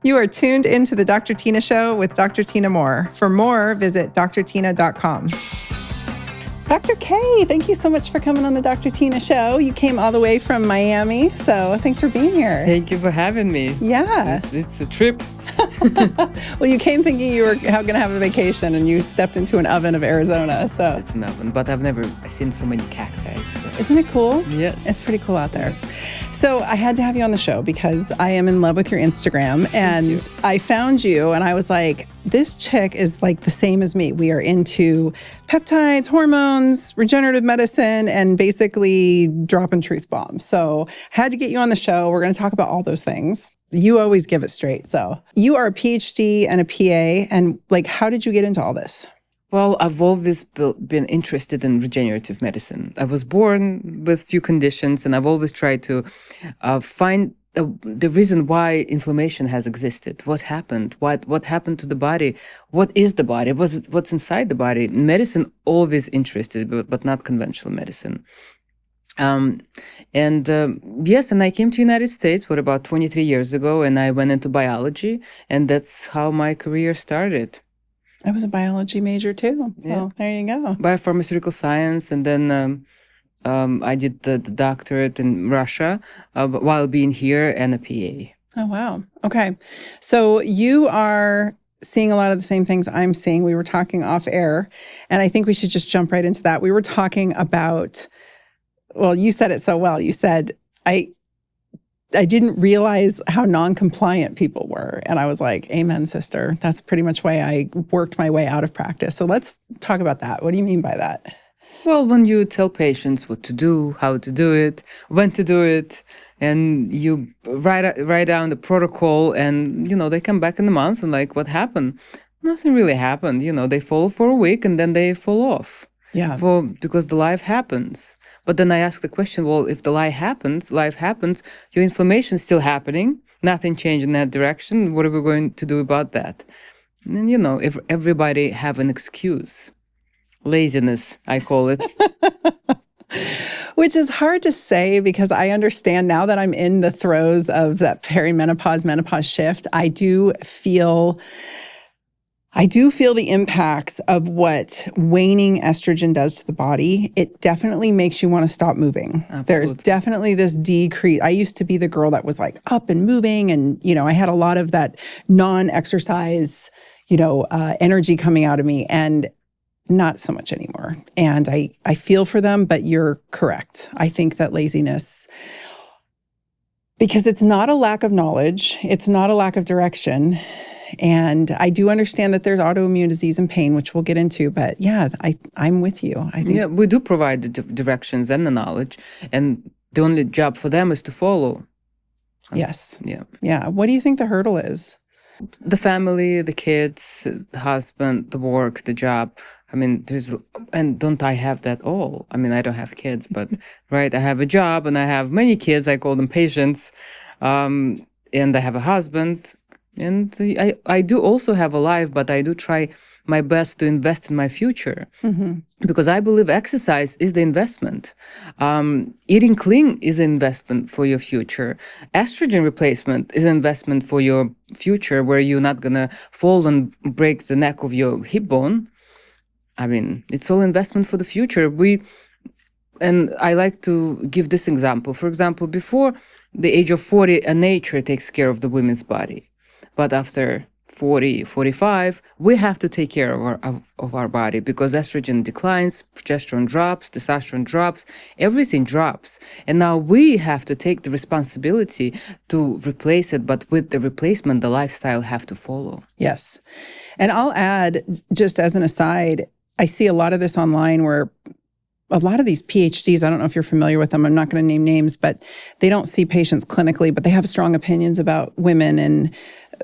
You are tuned into the Dr. Tina Show with Dr. Tina Moore. For more, visit drtina.com. Dr. K, thank you so much for coming on the Dr. Tina Show. You came all the way from Miami, so thanks for being here. Thank you for having me. Yeah. It's a trip. Well, you came thinking you were going to have a vacation, and you stepped into an oven of Arizona. So It's an oven, but I've never seen so many cacti. So. Isn't it cool? Yes. It's pretty cool out there. So I had to have you on the show because I am in love with your Instagram, and I found you and I was like, this chick is like the same as me. We are into peptides, hormones, regenerative medicine, and basically dropping truth bombs. So I had to get you on the show. We're going to talk about all those things. You always give it straight. So you are a PhD and a PA, and like, how did you get into all this? Well, I've always been interested in regenerative medicine. I was born with few conditions, and I've always tried to find the reason why inflammation has existed. What happened? What happened to the body? What is the body? What's inside the body? Medicine always interested, but not conventional medicine. Yes, and I came to United States about 23 years ago, and I went into biology, and that's how my career started. I was a biology major too. Yeah. Well, there you go. Biopharmaceutical science, and then I did the doctorate in Russia while being here, and a PA. Oh, wow. Okay. So you are seeing a lot of the same things I'm seeing. We were talking off air, and I think we should just jump right into that. We were talking about, well, you said it so well. You said, I didn't realize how non-compliant people were. And I was like, amen, sister. That's pretty much why I worked my way out of practice. So let's talk about that. What do you mean by that? Well, when you tell patients what to do, how to do it, when to do it, and you write down the protocol, and, they come back in a month and like, what happened? Nothing really happened. They follow for a week and then they fall off. Yeah. Because the life happens. But then I ask the question, well, if the life happens, your inflammation is still happening, nothing changed in that direction, what are we going to do about that? And, if everybody have an excuse. Laziness, I call it. Which is hard to say because I understand now that I'm in the throes of that menopause shift. I do feel the impacts of what waning estrogen does to the body. It definitely makes you want to stop moving. Absolutely. There's definitely this decrease. I used to be the girl that was like up and moving, and, I had a lot of that non-exercise, energy coming out of me, and not so much anymore. And I feel for them, but you're correct. I think that laziness, because it's not a lack of knowledge, it's not a lack of direction. And I do understand that there's autoimmune disease and pain, which we'll get into. But yeah, I'm with you. I think we do provide the directions and the knowledge, and the only job for them is to follow. Yes. Yeah. Yeah. What do you think the hurdle is? The family, the kids, the husband, the work, the job. I mean, and don't I have that all? I mean, I don't have kids, but right, I have a job and I have many kids. I call them patients, and I have a husband. And I do also have a life, but I do try my best to invest in my future. Mm-hmm. Because I believe exercise is the investment. Eating clean is an investment for your future. Estrogen replacement is an investment for your future, where you're not going to fall and break the neck of your hip bone. I mean, it's all investment for the future. And I like to give this example. For example, before the age of 40, nature takes care of the women's body. But after 40, 45, we have to take care of our body, because estrogen declines, progesterone drops, testosterone drops, everything drops. And now we have to take the responsibility to replace it. But with the replacement, the lifestyle have to follow. Yes. And I'll add, just as an aside, I see a lot of this online where a lot of these PhDs, I don't know if you're familiar with them, I'm not going to name names, but they don't see patients clinically, but they have strong opinions about women and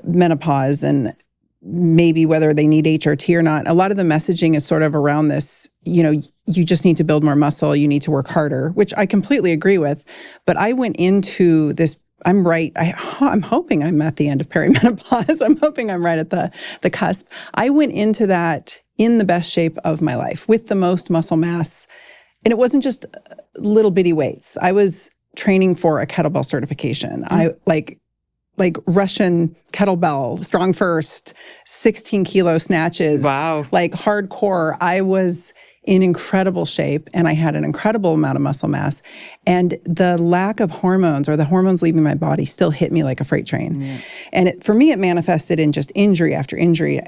menopause and maybe whether they need HRT or not. A lot of the messaging is sort of around this, you just need to build more muscle, you need to work harder, which I completely agree with. But I went into this, I'm hoping I'm at the end of perimenopause. I'm hoping I'm right at the cusp. I went into that in the best shape of my life with the most muscle mass. And it wasn't just little bitty weights. I was training for a kettlebell certification. like Russian kettlebell, strong first, 16 kilo snatches, Wow. like hardcore. I was in incredible shape and I had an incredible amount of muscle mass. And the lack of hormones or the hormones leaving my body still hit me like a freight train. Yeah. And for me, it manifested in just injury after injury,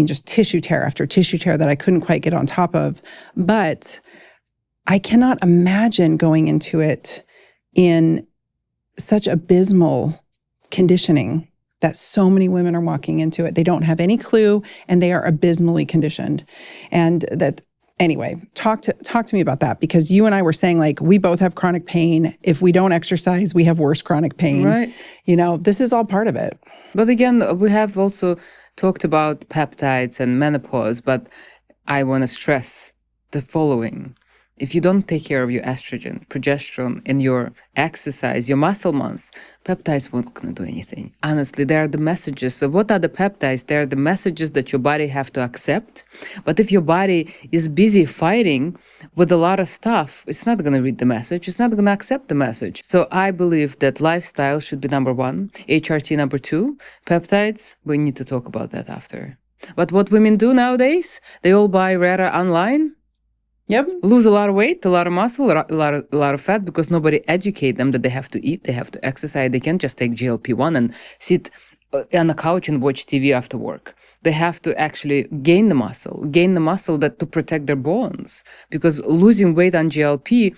just tissue tear after tissue tear that I couldn't quite get on top of. But I cannot imagine going into it in such abysmal conditioning that so many women are walking into it. They don't have any clue and they are abysmally conditioned. And that, anyway, talk to me about that, because you and I were saying, like, we both have chronic pain. If we don't exercise, we have worse chronic pain. Right. This is all part of it. But again, we have also talked about peptides and menopause, but I want to stress the following. If you don't take care of your estrogen, progesterone, and your exercise, your muscle mass, peptides won't gonna do anything. Honestly, they are the messages. So what are the peptides? They are the messages that your body have to accept. But if your body is busy fighting with a lot of stuff, it's not gonna read the message. It's not gonna accept the message. So I believe that lifestyle should be number one, HRT number two, peptides, we need to talk about that after. But what women do nowadays, they all buy Rera online. Yep. Lose a lot of weight, a lot of muscle, a lot of fat, because nobody educate them that they have to eat, they have to exercise. They can't just take GLP-1 and sit on the couch and watch TV after work. They have to actually gain the muscle that to protect their bones. Because losing weight on GLP,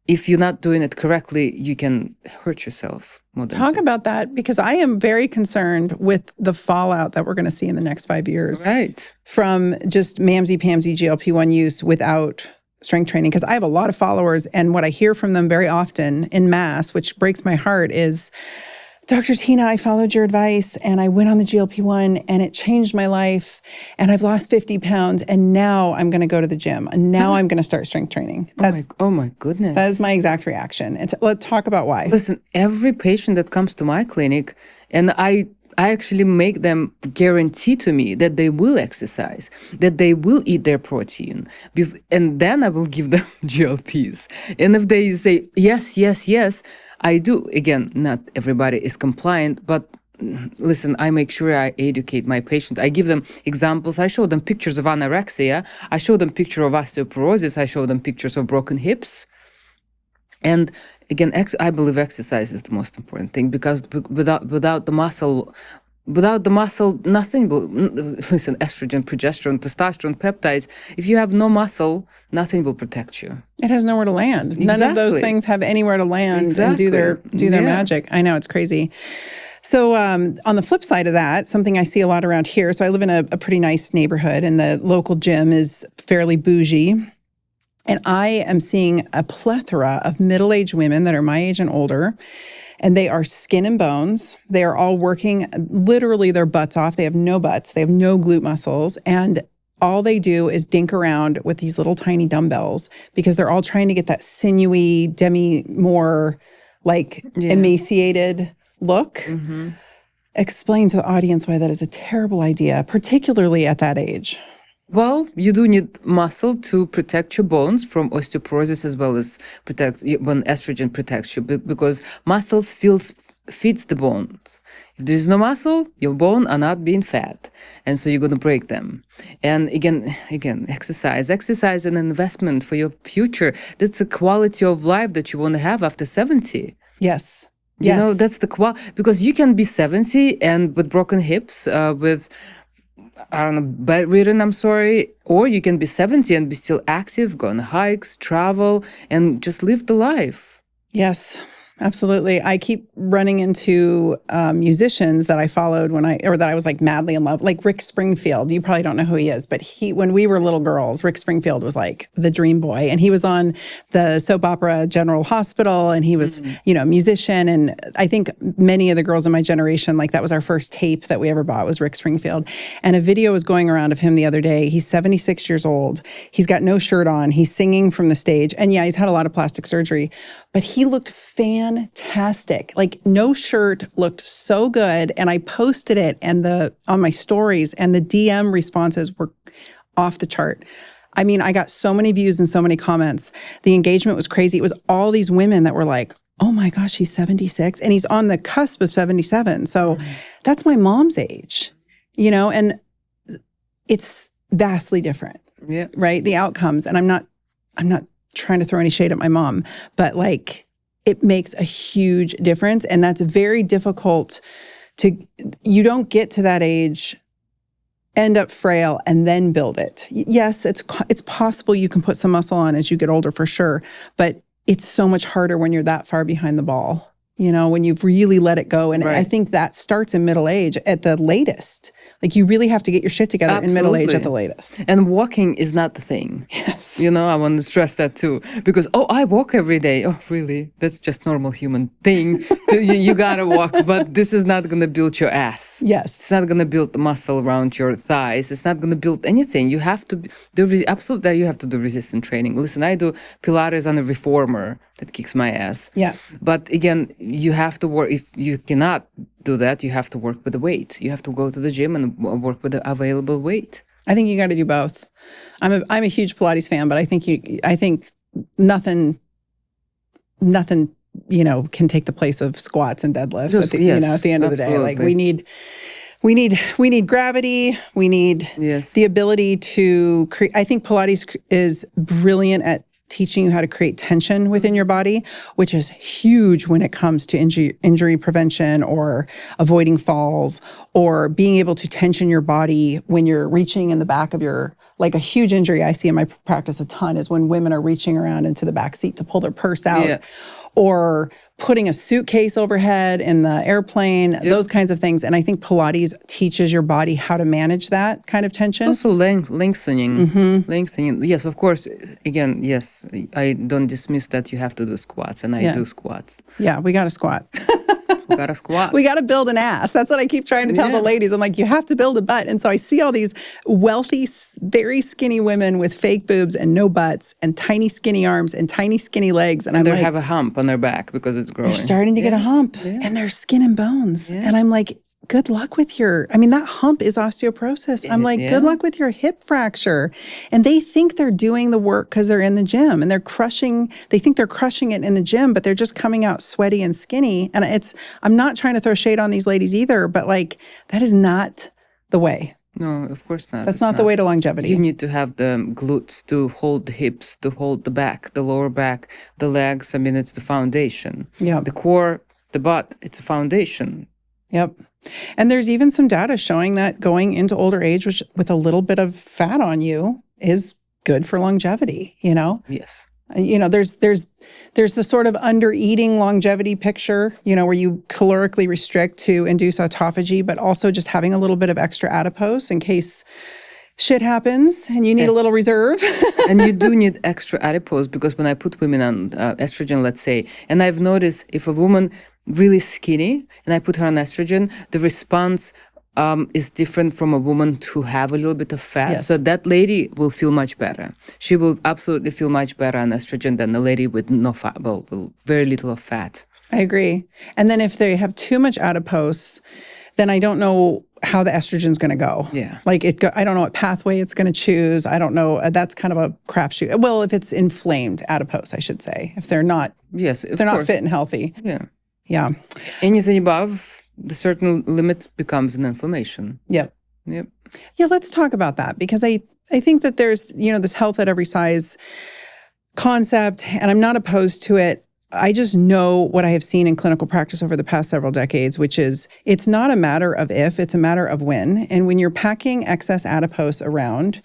if you're not doing it correctly, you can hurt yourself. Talk about that, because I am very concerned with the fallout that we're going to see in the next 5 years. Right. From just mamsy-pamsy GLP-1 use without strength training. Because I have a lot of followers, and what I hear from them very often in mass, which breaks my heart, is, Dr. Tina, I followed your advice and I went on the GLP-1 and it changed my life and I've lost 50 pounds and now I'm going to go to the gym and now I'm going to start strength training. Oh my goodness. That is my exact reaction. Let's talk about why. Listen, every patient that comes to my clinic, and I actually make them guarantee to me that they will exercise, that they will eat their protein, and then I will give them GLPs. And if they say, yes, I do. Again, not everybody is compliant, but listen, I make sure I educate my patient. I give them examples. I show them pictures of anorexia. I show them picture of osteoporosis. I show them pictures of broken hips. And again, I believe exercise is the most important thing, because without the muscle, nothing will, listen, estrogen, progesterone, testosterone, peptides, if you have no muscle, nothing will protect you. It has nowhere to land. Exactly. None of those things have anywhere to land and do their magic. I know, it's crazy. So on the flip side of that, something I see a lot around here, so I live in a pretty nice neighborhood and the local gym is fairly bougie. And I am seeing a plethora of middle-aged women that are my age and older, and they are skin and bones. They are all working literally their butts off. They have no butts. They have no glute muscles. And all they do is dink around with these little tiny dumbbells because they're all trying to get that sinewy, more emaciated look. Mm-hmm. Explain to the audience why that is a terrible idea, particularly at that age. Well, you do need muscle to protect your bones from osteoporosis, as well as protect when estrogen protects you, because muscles feeds the bones. If there is no muscle, your bones are not being fed, and so you're going to break them. And again, exercise is an investment for your future. That's a quality of life that you want to have after 70. Yes. You know, that's the because you can be 70 and with broken hips, with bedridden, or you can be 70 and be still active, go on hikes, travel, and just live the life. Yes, absolutely. I keep running into musicians that I followed that I was like madly in love, like Rick Springfield. You probably don't know who he is, but when we were little girls, Rick Springfield was like the dream boy, and he was on the soap opera General Hospital, and he was, a musician. And I think many of the girls in my generation, like that was our first tape that we ever bought, was Rick Springfield. And a video was going around of him the other day. He's 76 years old. He's got no shirt on. He's singing from the stage. And yeah, he's had a lot of plastic surgery, but he looked fantastic. Like no shirt, looked so good. And I posted it on my stories, and the DM responses were off the chart. I mean, I got so many views and so many comments. The engagement was crazy. It was all these women that were like, oh my gosh, he's 76 and he's on the cusp of 77. So that's my mom's age, and it's vastly different, right? The outcomes. And I'm not trying to throw any shade at my mom, but like it makes a huge difference. And that's very difficult you don't get to that age, end up frail, and then build it. Yes, it's possible you can put some muscle on as you get older for sure, but it's so much harder when you're that far behind the ball, when you've really let it go. And I think that starts in middle age at the latest. Like you really have to get your shit together in middle age at the latest. And walking is not the thing. Yes. I want to stress that too. Because, I walk every day. Oh, really? That's just normal human thing. You gotta walk. But this is not going to build your ass. Yes. It's not going to build the muscle around your thighs. It's not going to build anything. You have to absolutely, you have to do resistance training. Listen, I do Pilates on a reformer that kicks my ass. Yes. But again, you have to work. If you cannot do that, you have to work with the weight. You have to go to the gym and work with the available weight. I think you got to do both. I'm a huge Pilates fan, but I think nothing can take the place of squats and deadlifts at the end of the day. Like we need gravity. We need the ability to create. I think Pilates is brilliant at teaching you how to create tension within your body, which is huge when it comes to injury prevention or avoiding falls or being able to tension your body when you're reaching in the back of like a huge injury I see in my practice a ton is when women are reaching around into the back seat to pull their purse out or putting a suitcase overhead in the airplane, those kinds of things. And I think Pilates teaches your body how to manage that kind of tension. Also lengthening. Lengthening. Yes, of course. Again, yes, I don't dismiss that you have to do squats, and I do squats. Yeah, we got to squat. We got to squat. We got to build an ass. That's what I keep trying to tell the ladies. I'm like, you have to build a butt. And so I see all these wealthy, very skinny women with fake boobs and no butts and tiny skinny arms and tiny skinny legs. And they have a hump on their back because it's growing. They're starting to get a hump and they're skin and bones. And I'm like, good luck with that hump is osteoporosis. I'm like, good luck with your hip fracture. And they think they're doing the work because they're in the gym and they think they're crushing it in the gym, but they're just coming out sweaty and skinny. And I'm not trying to throw shade on these ladies either, but like, that is not the way. No, of course not. That's not the way to longevity. You need to have the glutes to hold the hips, to hold the back, the lower back, the legs. It's the foundation. Yeah. The core, the butt, it's a foundation. Yep. And there's even some data showing that going into older age with a little bit of fat on you is good for longevity, Yes. There's the sort of under-eating longevity picture, where you calorically restrict to induce autophagy, but also just having a little bit of extra adipose in case shit happens and you need a little reserve. And you do need extra adipose because when I put women on estrogen, let's say, and I've noticed if a woman really skinny and I put her on estrogen, the response is different from a woman who have a little bit of fat. Yes. So that lady will feel much better. She will absolutely feel much better on estrogen than the lady with no fat, very little of fat. I agree. And then if they have too much adipose, then I don't know how the estrogen's going to go. Yeah. Like I don't know what pathway it's going to choose. I don't know. That's kind of a crapshoot. Well, if it's inflamed adipose, I should say, if they're not, not fit and healthy. Yeah. Yeah. Anything above the certain limit becomes an inflammation. Yep. Yep. Yeah. Let's talk about that because I think that there's, this health at every size concept, and I'm not opposed to it. I just know what I have seen in clinical practice over the past several decades, which is it's not a matter of if, it's a matter of when. And when you're packing excess adipose around,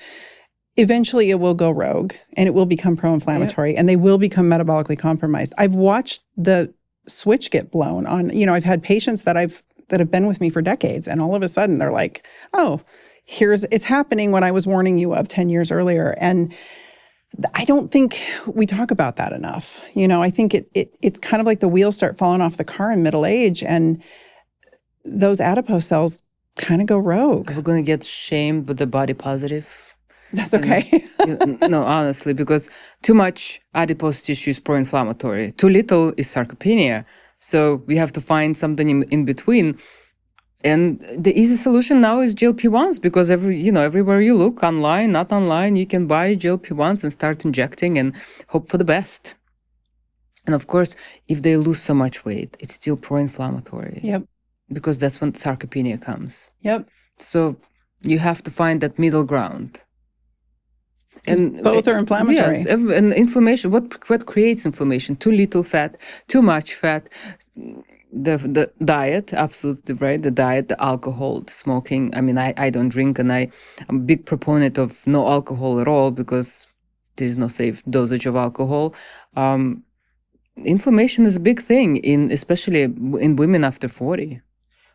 eventually it will go rogue and it will become pro-inflammatory and they will become metabolically compromised. I've watched the switch get blown on, I've had patients that have been with me for decades and all of a sudden they're like, oh, it's happening what I was warning you of 10 years earlier. And I don't think we talk about that enough. I think it's kind of like the wheels start falling off the car in middle age and those adipose cells kind of go rogue. We're going to get shamed with the body positive. That's okay. No, honestly, because too much adipose tissue is pro-inflammatory. Too little is sarcopenia. So we have to find something in between. And the easy solution now is GLP-1s because everywhere you look, online, not online, you can buy GLP-1s and start injecting and hope for the best. And of course, if they lose so much weight, it's still pro-inflammatory. Yep. Because that's when sarcopenia comes. Yep. So you have to find that middle ground. And both are inflammatory. Yes, and inflammation. What creates inflammation? Too little fat, too much fat. The diet, absolutely right. The diet, the alcohol, the smoking. I mean, I don't drink, and I'm a big proponent of no alcohol at all because there's no safe dosage of alcohol. Inflammation is a big thing especially in women after 40.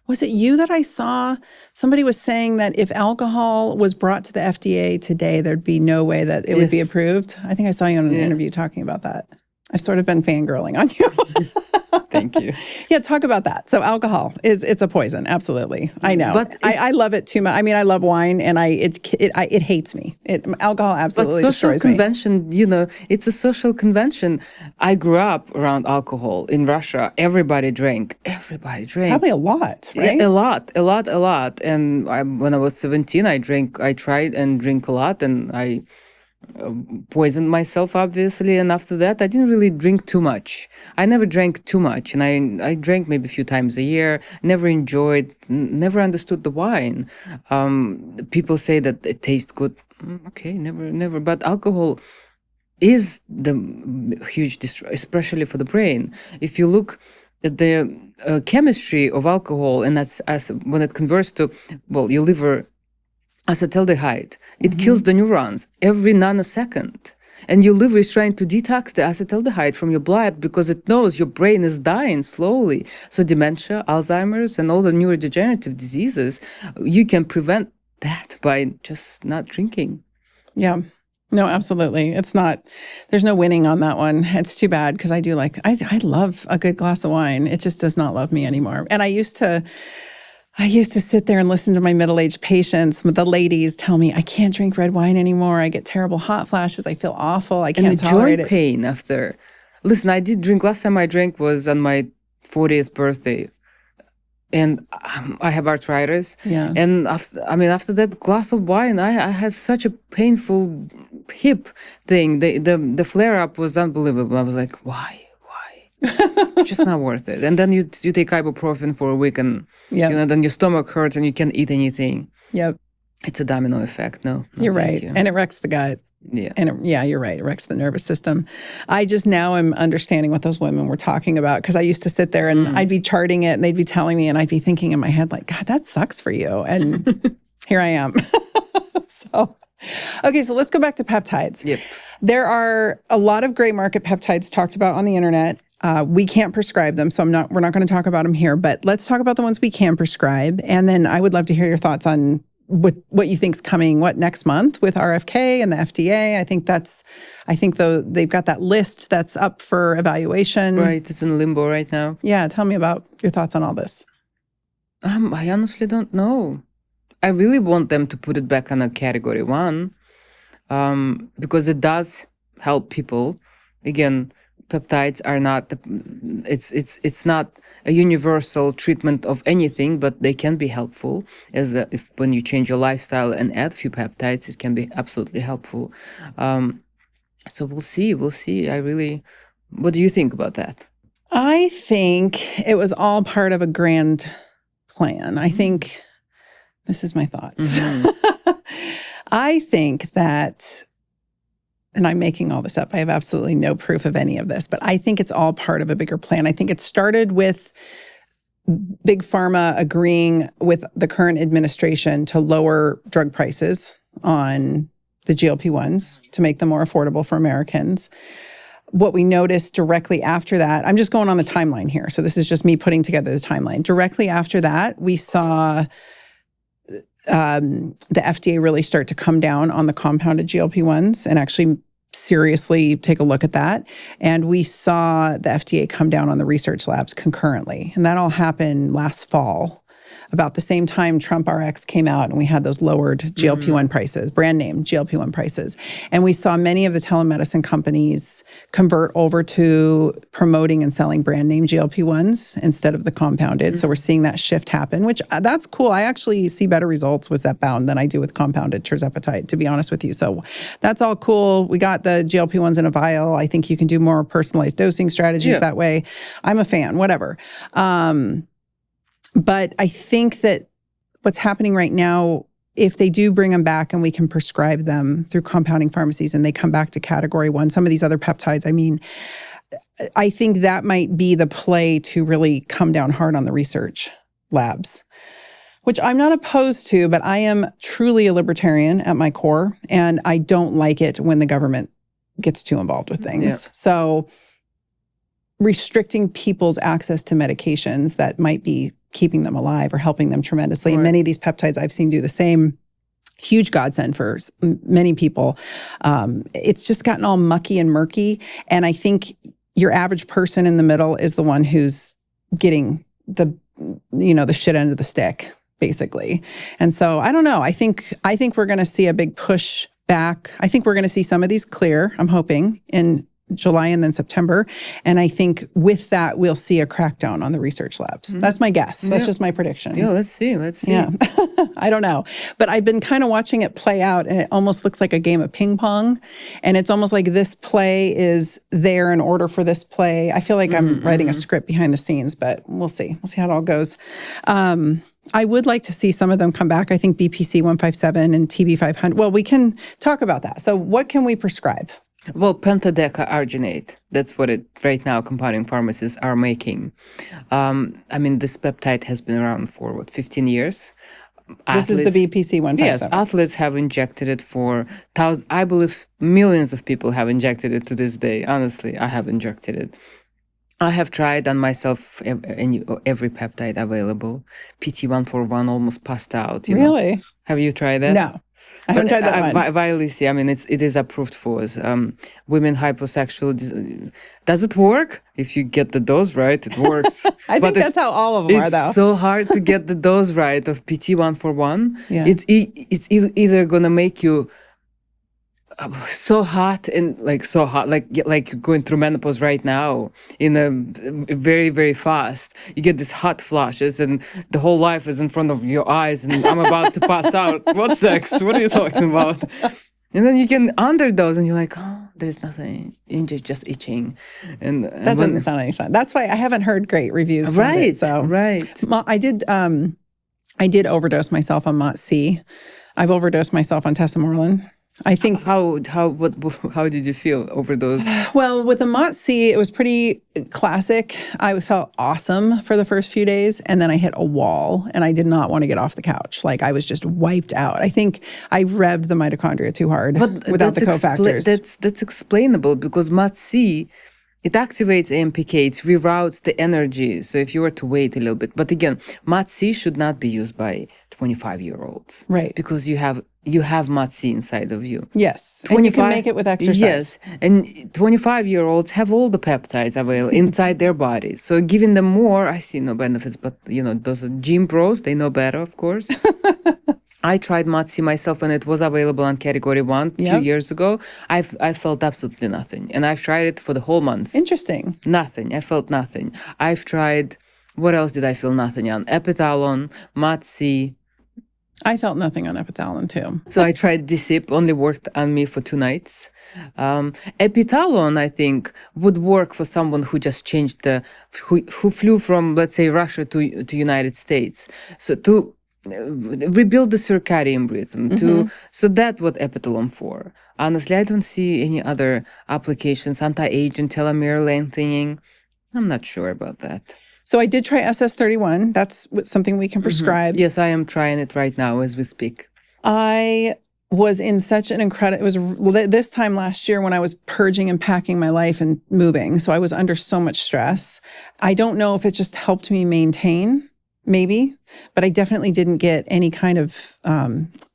Was it you that I saw? Somebody was saying that if alcohol was brought to the FDA today, there'd be no way that it would be approved. I think I saw you on an interview talking about that. I've sort of been fangirling on you. Thank you. Yeah, talk about that. So alcohol it's a poison, absolutely. I know, but I love it too much. I mean, I love wine, and it hates me. Alcohol absolutely destroys me. But social convention, it's a social convention. I grew up around alcohol in Russia. Everybody drank. Probably a lot, right? A lot. And when I was 17, I tried and drink a lot, and I poisoned myself, obviously. And after that, I didn't really drink too much. I never drank too much, and I drank maybe a few times a year. Never never understood the wine. People say that it tastes good. Okay, never. But alcohol is the huge destroyer, especially for the brain. If you look at the chemistry of alcohol, and that's when it converts to, your liver, acetaldehyde, it kills the neurons every nanosecond. And your liver is trying to detox the acetaldehyde from your blood because it knows your brain is dying slowly. So dementia, Alzheimer's, and all the neurodegenerative diseases, you can prevent that by just not drinking. Yeah. No, absolutely. It's not, there's no winning on that one. It's too bad because I love a good glass of wine. It just does not love me anymore. And I used to sit there and listen to my middle-aged patients, the ladies tell me, I can't drink red wine anymore. I get terrible hot flashes. I feel awful. I can't tolerate it. And the joint pain after. Listen, I did drink. Last time I drank was on my 40th birthday. And I have arthritis. Yeah. And after that glass of wine, I had such a painful hip thing. The flare-up was unbelievable. I was like, why? Just not worth it. And then you take ibuprofen for a week, and then your stomach hurts and you can't eat anything. Yep. It's a domino effect. No, you're right. And it wrecks the gut. Yeah. And you're right. It wrecks the nervous system. I just now am understanding what those women were talking about, because I used to sit there and I'd be charting it and they'd be telling me, and I'd be thinking in my head like, God, that sucks for you. And here I am. So let's go back to peptides. Yep. There are a lot of gray market peptides talked about on the internet. We can't prescribe them, so we're not going to talk about them here, but let's talk about the ones we can prescribe. And then I would love to hear your thoughts on what you think's coming, next month with RFK and the FDA. I think though they've got that list that's up for evaluation. Right. It's in limbo right now. Yeah. Tell me about your thoughts on all this. I honestly don't know. I really want them to put it back on a category 1, because it does help people. Again, peptides are not, it's not a universal treatment of anything, but they can be helpful. When you change your lifestyle and add a few peptides, it can be absolutely helpful. So we'll see. What do you think about that? I think it was all part of a grand plan. I think, this is my thoughts. Mm-hmm. I think that, and I'm making all this up, I have absolutely no proof of any of this, but I think it's all part of a bigger plan. I think it started with Big Pharma agreeing with the current administration to lower drug prices on the GLP-1s to make them more affordable for Americans. What we noticed directly after that, I'm just going on the timeline here, so this is just me putting together the timeline. Directly after that, we saw the FDA really start to come down on the compounded GLP-1s and actually seriously take a look at that. And we saw the FDA come down on the research labs concurrently. And that all happened last fall. about the same time Trump RX came out and we had those lowered GLP-1 prices, brand name GLP-1 prices. And we saw many of the telemedicine companies convert over to promoting and selling brand name GLP-1s instead of the compounded. So we're seeing that shift happen, which that's cool. I actually see better results with Zepbound than I do with compounded tirzepatide, to be honest with you. So that's all cool. We got the GLP-1s in a vial. I think you can do more personalized dosing strategies that way. I'm a fan, whatever. But I think that what's happening right now, if they do bring them back and we can prescribe them through compounding pharmacies and they come back to category 1, some of these other peptides, I mean, I think that might be the play to really come down hard on the research labs, which I'm not opposed to, but I am truly a libertarian at my core, and I don't like it when the government gets too involved with things. Yeah. So restricting people's access to medications that might be keeping them alive or helping them tremendously. And many of these peptides I've seen do the same. Huge godsend for many people. It's just gotten all mucky and murky. And I think your average person in the middle is the one who's getting the shit end of the stick, basically. And so I don't know. I think we're going to see a big push back. I think we're going to see some of these clear, I'm hoping, in July and then September. And I think with that, we'll see a crackdown on the research labs. That's my guess. That's just my prediction. Yeah, let's see. Yeah. I don't know. But I've been kind of watching it play out, and it almost looks like a game of ping pong. And it's almost like this play is there in order for this play. I feel like I'm writing a script behind the scenes, but we'll see. We'll see how it all goes. I would like to see some of them come back. I think BPC 157 and TB 500. Well, we can talk about that. So what can we prescribe? Well, pentadecaarginate, that's what right now compounding pharmacies are making. I mean, this peptide has been around for, 15 years? This is the BPC 157. Yes, athletes have injected it for thousands. I believe millions of people have injected it to this day. Honestly, I have injected it. I have tried on myself every peptide available. PT141 almost passed out. Really? Have you tried that? No. I haven't tried that one. Vyleesi, I mean, it is approved for women hyposexual. Does it work? If you get the dose right, it works. I think that's how all of them are, though. It's so hard to get the dose right of PT141. Yeah. It's either going to make you so hot, like you're going through menopause right now in a very, very fast. You get these hot flashes and the whole life is in front of your eyes and I'm about to pass out. What sex? What are you talking about? And then you can underdose and you're like, oh, there's nothing. You're just itching. And that doesn't sound any fun. That's why I haven't heard great reviews from it. So right. I did overdose myself on Mot-C. I've overdosed myself on tesamorelin. I think how did you feel overdose? Well, with the Mot-C, it was pretty classic. I felt awesome for the first few days, and then I hit a wall, and I did not want to get off the couch. Like I was just wiped out. I think I revved the mitochondria too hard without the cofactors. That's explainable because Mot-C, it activates AMPK, it reroutes the energy. So if you were to wait a little bit, but again, Mot-C should not be used by 25-year-olds, right? Because you have Mot-C inside of you. Yes, and you can make it with exercise. Yes, and 25-year-olds have all the peptides available inside their bodies. So giving them more, I see no benefits. But those are gym pros, they know better, of course. I tried Mot-C myself, and it was available on category 1 a few years ago. I felt absolutely nothing, and I've tried it for the whole month. Interesting. Nothing. I felt nothing. I've tried. What else did I feel nothing on? Epithalon, Mot-C. I felt nothing on epithalon too. So I tried Disip, only worked on me for 2 nights. Epithalon, I think, would work for someone who just changed who flew from, let's say, Russia to United States. So to rebuild the circadian rhythm. So that's what epithalon for. Honestly, I don't see any other applications, anti-aging, telomere lengthening. I'm not sure about that. So I did try SS31. That's something we can prescribe. Yes, I am trying it right now as we speak. I was in such an incredible, it was this time last year when I was purging and packing my life and moving. So I was under so much stress. I don't know if it just helped me maintain, maybe, but I definitely didn't get any kind of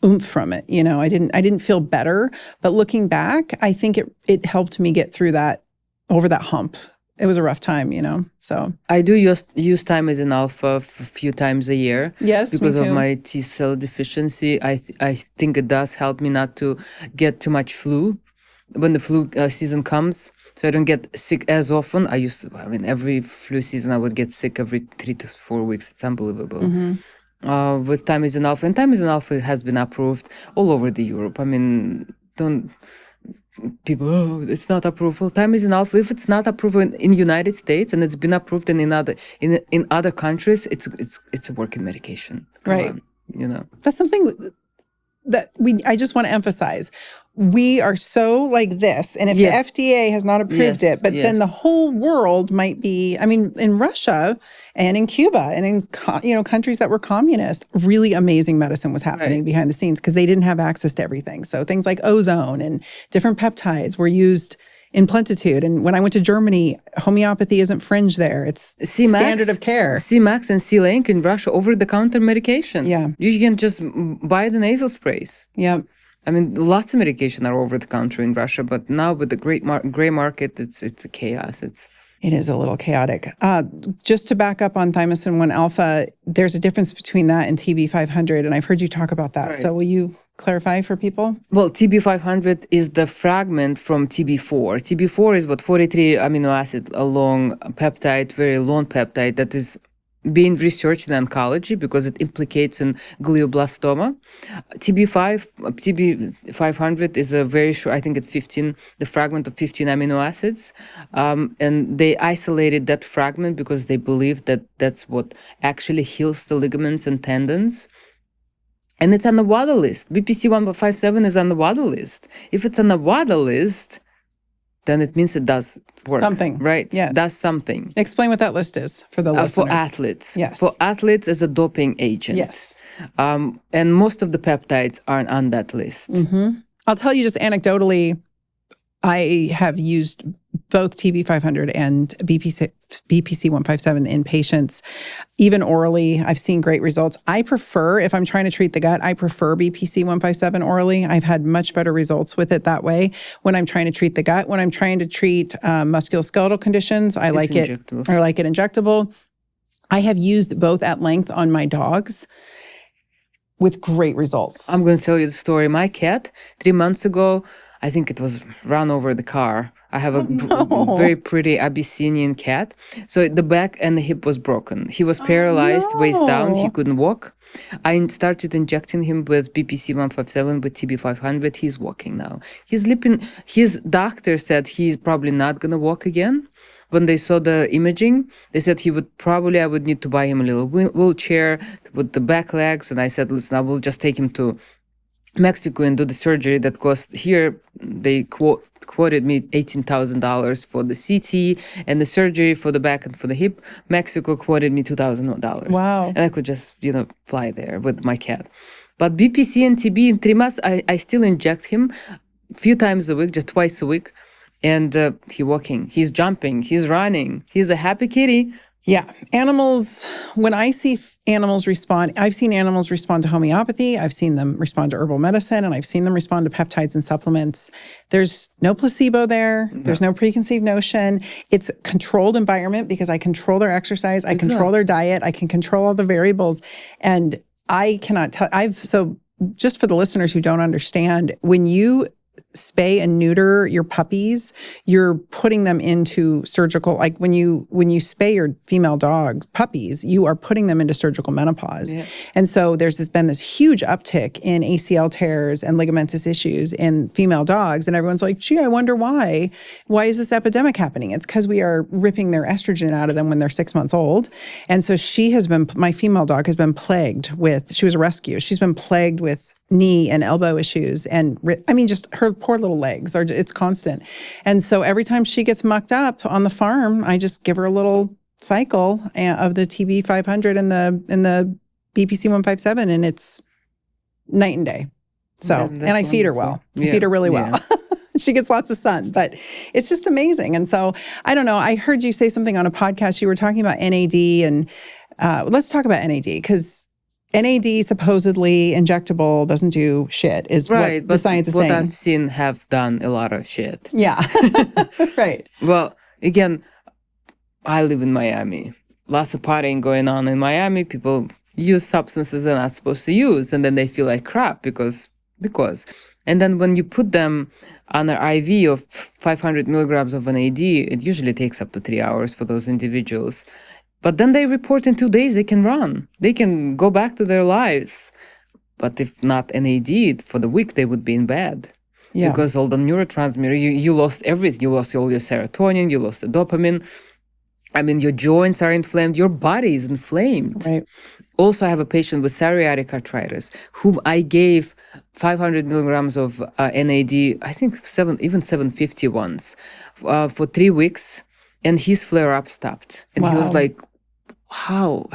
oomph from it. I didn't feel better, but looking back, I think it helped me get through that, over that hump. it was a rough time, so. I do use thymosin alpha a few times a year. Yes, because me too. of my T cell deficiency. I think it does help me not to get too much flu when the flu season comes, so I don't get sick as often. Every flu season I would get sick every 3 to 4 weeks. It's unbelievable. With thymosin alpha, and thymosin alpha has been approved all over the Europe. Don't people, it's not approved. Well, thymosin alpha, if it's not approved in United States and it's been approved in other countries, it's a working medication. Come Right. on, That's something that I just want to emphasize. We are so like this, and if Yes. the FDA has not approved Yes, it, but then yes. the whole world might be. In Russia and in Cuba and in countries that were communist, really amazing medicine was happening Right. behind the scenes because they didn't have access to everything. So things like ozone and different peptides were used in plentitude. And when I went to Germany, homeopathy isn't fringe there; it's standard of care. C-Max and C-Link in Russia, over-the-counter medication. Yeah. You can just buy the nasal sprays. Yeah. Lots of medication are over the counter in Russia, but now with the gray market, it's a chaos. It is a little chaotic. Just to back up on thymosin 1 alpha, there's a difference between that and TB500, and I've heard you talk about that. Right. So will you clarify for people? Well, TB500 is the fragment from TB4. TB4 is 43 amino acid long peptide, very long peptide that is being researched in oncology because it implicates in glioblastoma. TB500 is a very short, I think it's 15, the fragment of 15 amino acids. And they isolated that fragment because they believe that that's what actually heals the ligaments and tendons. And it's on the WADA list. BPC-157 is on the WADA list. If it's on the WADA list, then it means it does work. Something. Right? Yes. Does something. Explain what that list is for the listeners. For athletes. Yes. For athletes as a doping agent. Yes. And most of the peptides aren't on that list. I'll tell you just anecdotally, I have used both TB500 and BPC-157 in patients, even orally. I've seen great results. I prefer, if I'm trying to treat the gut, I prefer BPC-157 orally. I've had much better results with it that way when I'm trying to treat the gut. When I'm trying to treat musculoskeletal conditions, I like it injectable. I have used both at length on my dogs with great results. I'm going to tell you the story. My cat, 3 months ago, I think it was run over the car. I have a very pretty Abyssinian cat. So the back and the hip was broken. He was paralyzed, waist down. He couldn't walk. I started injecting him with BPC-157 with TB500. He's walking now. He's limping. His doctor said he's probably not going to walk again. When they saw the imaging, they said I would need to buy him a little wheelchair with the back legs. And I said, listen, I will just take him to Mexico and do the surgery that cost here. They quoted me $18,000 for the CT and the surgery for the back and for the hip. Mexico quoted me $2,000. Wow. And I could just, fly there with my cat. But BPC and TB in 3 months, I still inject him a few times a week, just twice a week. And he's walking, he's jumping, he's running. He's a happy kitty. Yeah. Animals, when I see animals respond, I've seen animals respond to homeopathy, I've seen them respond to herbal medicine, and I've seen them respond to peptides and supplements. There's no placebo there. No. There's no preconceived notion. It's a controlled environment because I control their exercise, I control their diet, I can control all the variables. And I cannot tell, so just for the listeners who don't understand, when you spay and neuter your puppies, you're putting them into surgical, like when you spay your female dogs, puppies, you are putting them into surgical menopause. Yeah. And so there's been this huge uptick in ACL tears and ligamentous issues in female dogs. And everyone's like, gee, I wonder why. Why is this epidemic happening? It's because we are ripping their estrogen out of them when they're 6 months old. And so my female dog has been plagued with, she was a rescue. She's been plagued with knee and elbow issues. And just her poor little legs it's constant. And so every time she gets mucked up on the farm, I just give her a little cycle of the TB500 and the BPC-157, and it's night and day. So, and I feed her well. I feed her really well. She gets lots of sun, but it's just amazing. And so, I don't know, I heard you say something on a podcast, you were talking about NAD, and let's talk about NAD, because NAD supposedly injectable doesn't do shit is what the science is saying. What I've seen have done a lot of shit. Yeah. Right. Well, again, I live in Miami. Lots of partying going on in Miami. People use substances they're not supposed to use, and then they feel like crap because. And then when you put them on an IV of 500 milligrams of an AD, it usually takes up to 3 hours for those individuals. But then they report in 2 days they can run. They can go back to their lives. But if not an AD, for the week they would be in bed. Yeah. Because all the neurotransmitter, you lost everything. You lost all your serotonin, you lost the dopamine. I mean, your joints are inflamed, your body is inflamed. Right. Also, I have a patient with psoriatic arthritis whom I gave 500 milligrams of NAD, I think even 750 once, for 3 weeks, and his flare-up stopped. And he was Wow. like, how?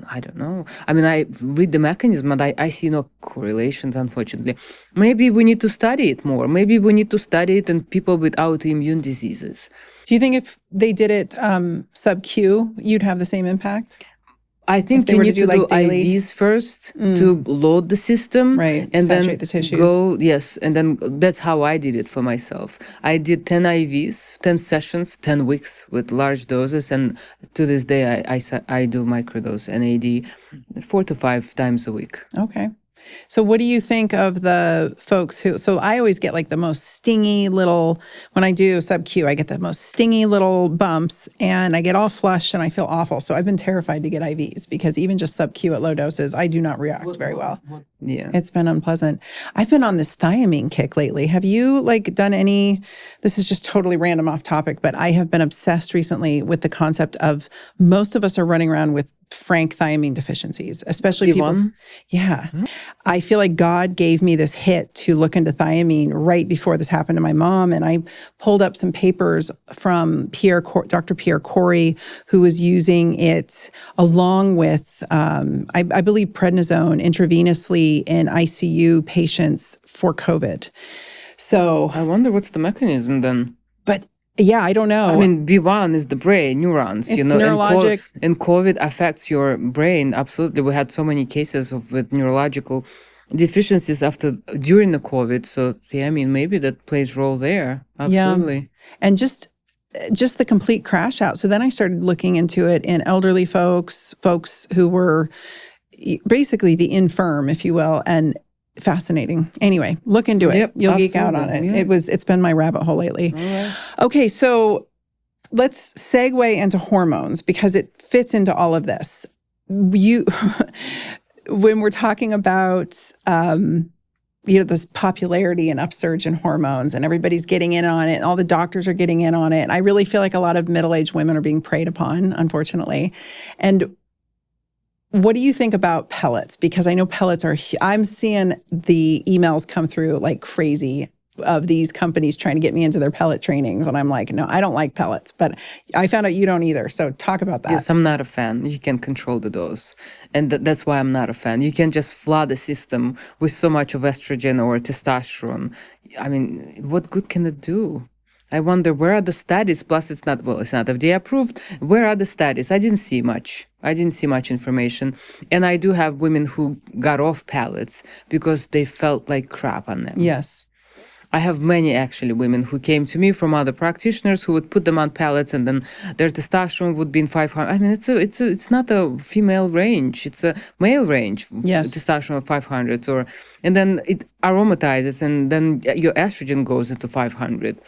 I don't know. I mean, I read the mechanism and I see no correlations, unfortunately. Maybe we need to study it more. Maybe we need to study it in people with autoimmune diseases. Do you think if they did it sub-Q, you'd have the same impact? I think they you were to need do, to like, do daily- IVs first to load the system. Right, And saturate then the tissues. yes. And then that's how I did it for myself. I did 10 IVs, 10 sessions, 10 weeks with large doses. And to this day, I do microdose NAD 4 to 5 times a week. Okay. So what do you think of the folks who, so I always get like the most stingy little, when I do sub-Q, I get the most stingy little bumps and I get all flushed and I feel awful. So I've been terrified to get IVs because even just sub-Q at low doses, I do not react very well. Yeah. It's been unpleasant. I've been on this thiamine kick lately. Have you like done any, this is just totally random off topic, but I have been obsessed recently with the concept of most of us are running around with frank thiamine deficiencies, especially people. B1? Yeah. I feel like God gave me this hit to look into thiamine right before this happened to my mom. And I pulled up some papers from Dr. Pierre Corey, who was using it along with, I believe, prednisone intravenously in ICU patients for COVID. So, I wonder what's the mechanism then. but yeah, I don't know. I mean, B1 is the brain, neurons, It's neurologic. And COVID affects your brain. Absolutely. We had so many cases with neurological deficiencies during the COVID. So, thiamine, maybe that plays a role there. Absolutely. Yeah. And just the complete crash out. So then I started looking into it in elderly folks who were basically the infirm, if you will, and fascinating. Anyway, look into it. Yep, You'll geek out on absolutely. it. Yeah. It's been my rabbit hole lately. All right. Okay, so let's segue into hormones because it fits into all of this. When we're talking about this popularity and upsurge in hormones and everybody's getting in on it and all the doctors are getting in on it, I really feel like a lot of middle-aged women are being preyed upon, unfortunately. And what do you think about pellets? Because I know pellets I'm seeing the emails come through like crazy of these companies trying to get me into their pellet trainings. And I'm like, no, I don't like pellets, but I found out you don't either. So talk about that. Yes, I'm not a fan. You can control the dose. And that's why I'm not a fan. You can just flood the system with so much of estrogen or testosterone. I mean, what good can it do? I wonder, where are the studies? Plus, it's not FDA approved. Where are the studies? I didn't see much information. And I do have women who got off pellets because they felt like crap on them. Yes. I have many actually women who came to me from other practitioners who would put them on pellets and then their testosterone would be in 500. I mean, it's not a female range, it's a male range. Yes. Testosterone of 500 and then it aromatizes and then your estrogen goes into 500.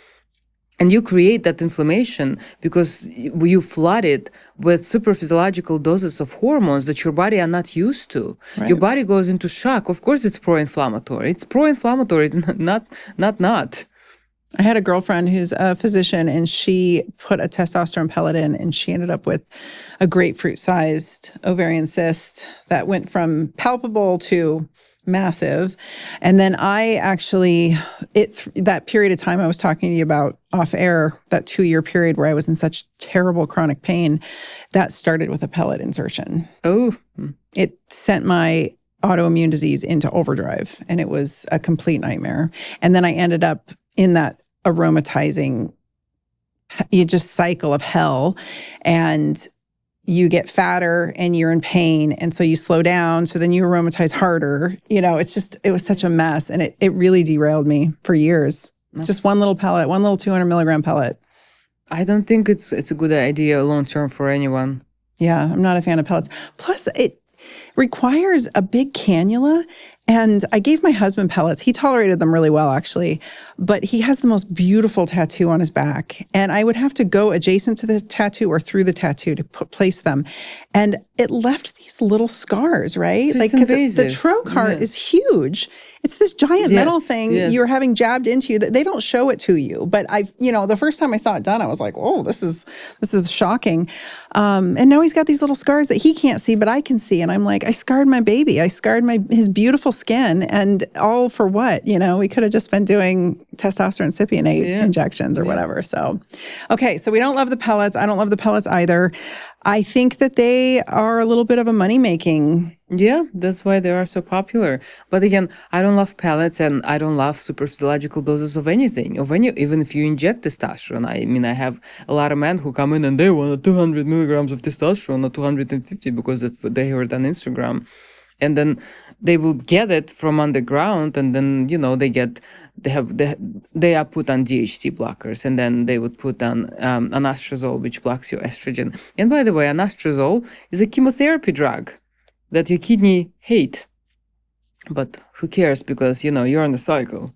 And you create that inflammation because you flood it with super physiological doses of hormones that your body are not used to. Right. Your body goes into shock. Of course, it's pro-inflammatory. It's pro-inflammatory, not. I had a girlfriend who's a physician and she put a testosterone pellet in and she ended up with a grapefruit-sized ovarian cyst that went from palpable to massive. And then I actually, that period of time I was talking to you about off air, that 2-year period where I was in such terrible chronic pain, that started with a pellet insertion. Oh. It sent my autoimmune disease into overdrive and it was a complete nightmare. And then I ended up in that aromatizing, cycle of hell, and you get fatter and you're in pain. And so you slow down. So then you aromatize harder. It was such a mess. And it really derailed me for years. Just one little pellet, one little 200 milligram pellet. I don't think it's a good idea long term for anyone. Yeah, I'm not a fan of pellets. Plus, it requires a big cannula. And I gave my husband pellets. He tolerated them really well, actually. But he has the most beautiful tattoo on his back. And I would have to go adjacent to the tattoo or through the tattoo to place them. And it left these little scars, right? So like, it's 'cause the invasive. trocar is huge. It's this giant metal thing you're having jabbed into you that they don't show it to you. But the first time I saw it done, I was like, oh, this is shocking. And now he's got these little scars that he can't see, but I can see. And I'm like, I scarred my baby. I scarred his beautiful skin, and all for what? We could have just been doing testosterone cypionate injections or whatever. So, okay. So we don't love the pellets. I don't love the pellets either. I think that they are a little bit of a money-making. Yeah, that's why they are so popular. But again, I don't love pellets, and I don't love super physiological doses of anything, even if you inject testosterone. I mean, I have a lot of men who come in and they want 200 milligrams of testosterone or 250 because that's what they heard on Instagram. And then they will get it from underground, and then they are put on DHT blockers, and then they would put on anastrozole, which blocks your estrogen. And by the way, anastrozole is a chemotherapy drug that your kidney hate, but who cares, because you're on the cycle.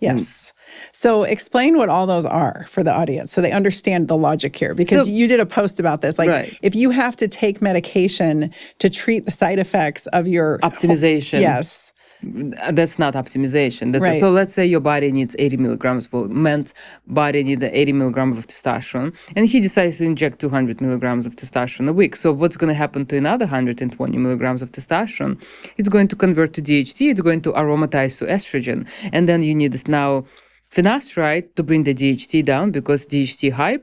Yes. So explain what all those are for the audience so they understand the logic here, because you did a post about this. Like, if you have to take medication to treat the side effects of your optimization. Yes. That's not optimization. So let's say your body needs 80 milligrams. Well, men's body needs 80 milligrams of testosterone, and he decides to inject 200 milligrams of testosterone a week. So what's going to happen to another 120 milligrams of testosterone? It's going to convert to DHT. It's going to aromatize to estrogen. And then you need now finasteride to bring the DHT down, because DHT high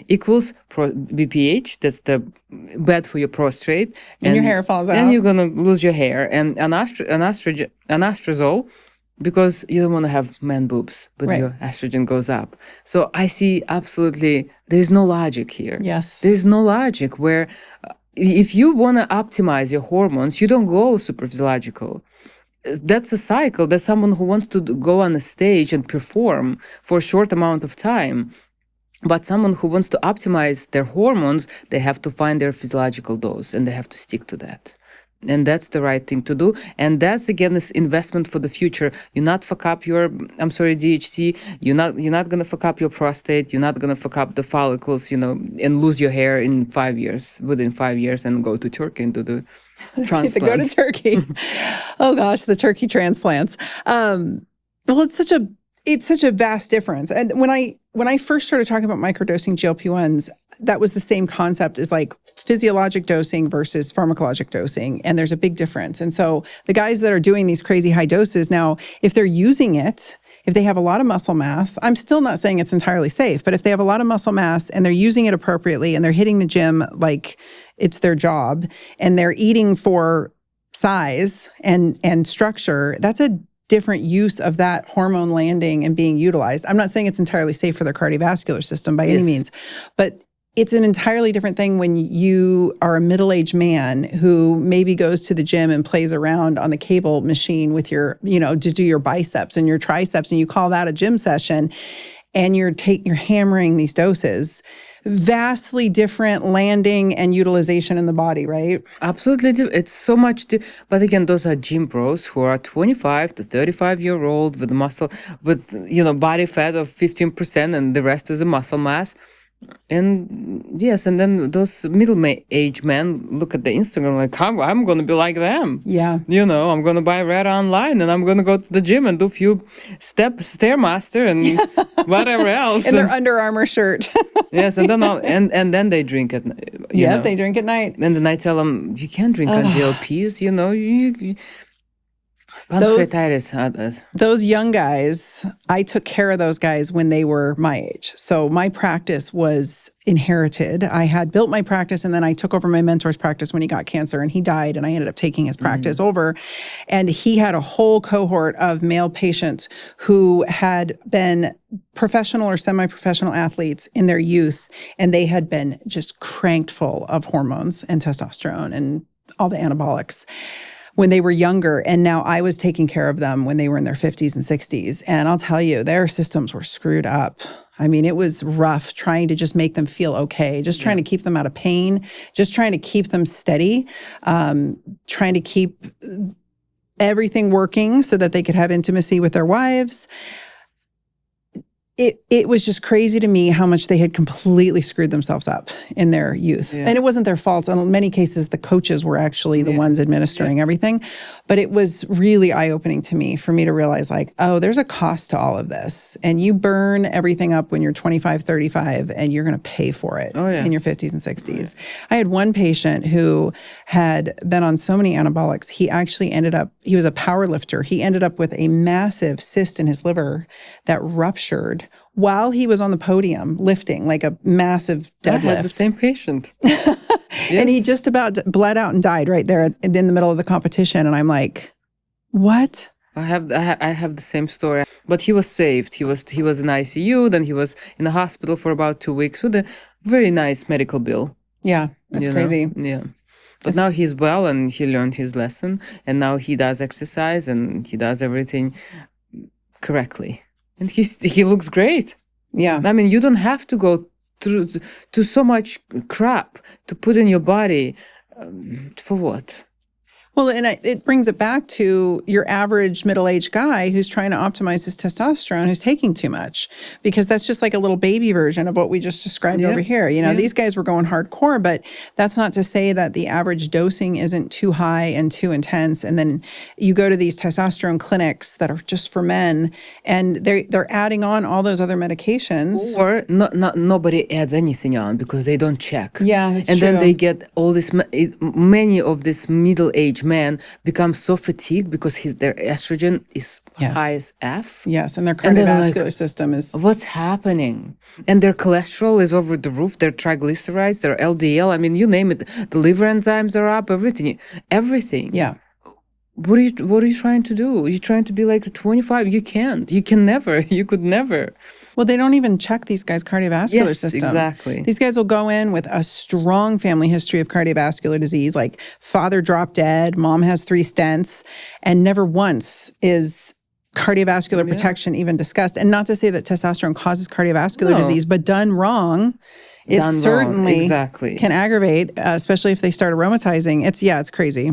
equals BPH. That's the bad for your prostate. And your hair falls out. Then you're going to lose your hair. And anastrozole, because you don't want to have man boobs, but your estrogen goes up. So I see absolutely, there is no logic here. Yes. There is no logic where if you want to optimize your hormones, you don't go super physiological. That's a cycle. That's someone who wants to go on a stage and perform for a short amount of time. But someone who wants to optimize their hormones, they have to find their physiological dose, and they have to stick to that. And that's the right thing to do. And that's, again, this investment for the future. You not fuck up your, DHT. You're not going to fuck up your prostate. You're not going to fuck up the follicles, and lose your hair within 5 years, and go to Turkey and do the transplant. Go to Turkey. Oh gosh, the turkey transplants. Well, it's such a vast difference. And when I first started talking about microdosing GLP-1s, that was the same concept as like physiologic dosing versus pharmacologic dosing. And there's a big difference. And so the guys that are doing these crazy high doses now, if they're using it, if they have a lot of muscle mass, I'm still not saying it's entirely safe, but if they have a lot of muscle mass and they're using it appropriately and they're hitting the gym like it's their job, and they're eating for size and structure, that's a different use of that hormone landing and being utilized. I'm not saying it's entirely safe for their cardiovascular system by any means, but it's an entirely different thing when you are a middle-aged man who maybe goes to the gym and plays around on the cable machine with your, to do your biceps and your triceps, and you call that a gym session, and you're hammering these doses. Vastly different landing and utilization in the body, right? Absolutely. It's so much. But again, those are gym bros who are 25 to 35-year-old with muscle, with, body fat of 15%, and the rest is the muscle mass. And yes, and then those middle-aged men look at the Instagram like, I'm going to be like them. Yeah. I'm going to buy Red online, and I'm going to go to the gym and do a few Stairmaster and whatever else. In their Under Armour shirt. Yes, and then and then they drink at night. They drink at night. And then I tell them, you can't drink on GLPs, Those young guys, I took care of those guys when they were my age. So my practice was inherited. I had built my practice, and then I took over my mentor's practice when he got cancer, and he died, and I ended up taking his practice over. And he had a whole cohort of male patients who had been professional or semi-professional athletes in their youth, and they had been just cranked full of hormones and testosterone and all the anabolics when they were younger. And now I was taking care of them when they were in their 50s and 60s. And I'll tell you, their systems were screwed up. I mean, it was rough trying to just make them feel okay, just trying to keep them out of pain, just trying to keep them steady, trying to keep everything working so that they could have intimacy with their wives. It was just crazy to me how much they had completely screwed themselves up in their youth. And it wasn't their fault. In many cases, the coaches were actually the ones administering everything. But it was really eye-opening to me for me to realize like, oh, there's a cost to all of this. And you burn everything up when you're 25, 35, and you're going to pay for it in your 50s and 60s. I had one patient who had been on so many anabolics. He actually he was a power lifter. He ended up with a massive cyst in his liver that ruptured while he was on the podium lifting, like a massive deadlift. I had the same patient. And he just about bled out and died right there in the middle of the competition. And I'm like, what? I have the same story, but he was saved. He was in ICU, then he was in the hospital for about 2 weeks with a very nice medical bill. Yeah, that's crazy. Yeah. But now he's well and he learned his lesson, and now he does exercise and he does everything correctly. And he looks great. Yeah. I mean, you don't have to go through to so much crap to put in your body. For what? Well, and it brings it back to your average middle-aged guy who's trying to optimize his testosterone, who's taking too much, because that's just like a little baby version of what we just described over here. You know, these guys were going hardcore, but that's not to say that the average dosing isn't too high and too intense. And then you go to these testosterone clinics that are just for men, and they're adding on all those other medications. Or nobody adds anything on because they don't check. Yeah, that's and true. Then they get all this. Many of these middle-aged men become so fatigued because their estrogen is high as F. Yes, and their cardiovascular system is... What's happening? And their cholesterol is over the roof, their triglycerides, their LDL, I mean, you name it. The liver enzymes are up, everything. Yeah. What are you trying to do? You're trying to be like 25? You can't. You can never. You could never. Well, they don't even check these guys' cardiovascular system. Exactly. These guys will go in with a strong family history of cardiovascular disease, like father dropped dead, mom has 3 stents, and never once is cardiovascular protection even discussed. And not to say that testosterone causes cardiovascular disease, but done wrong, it certainly can aggravate, especially if they start aromatizing. It's crazy.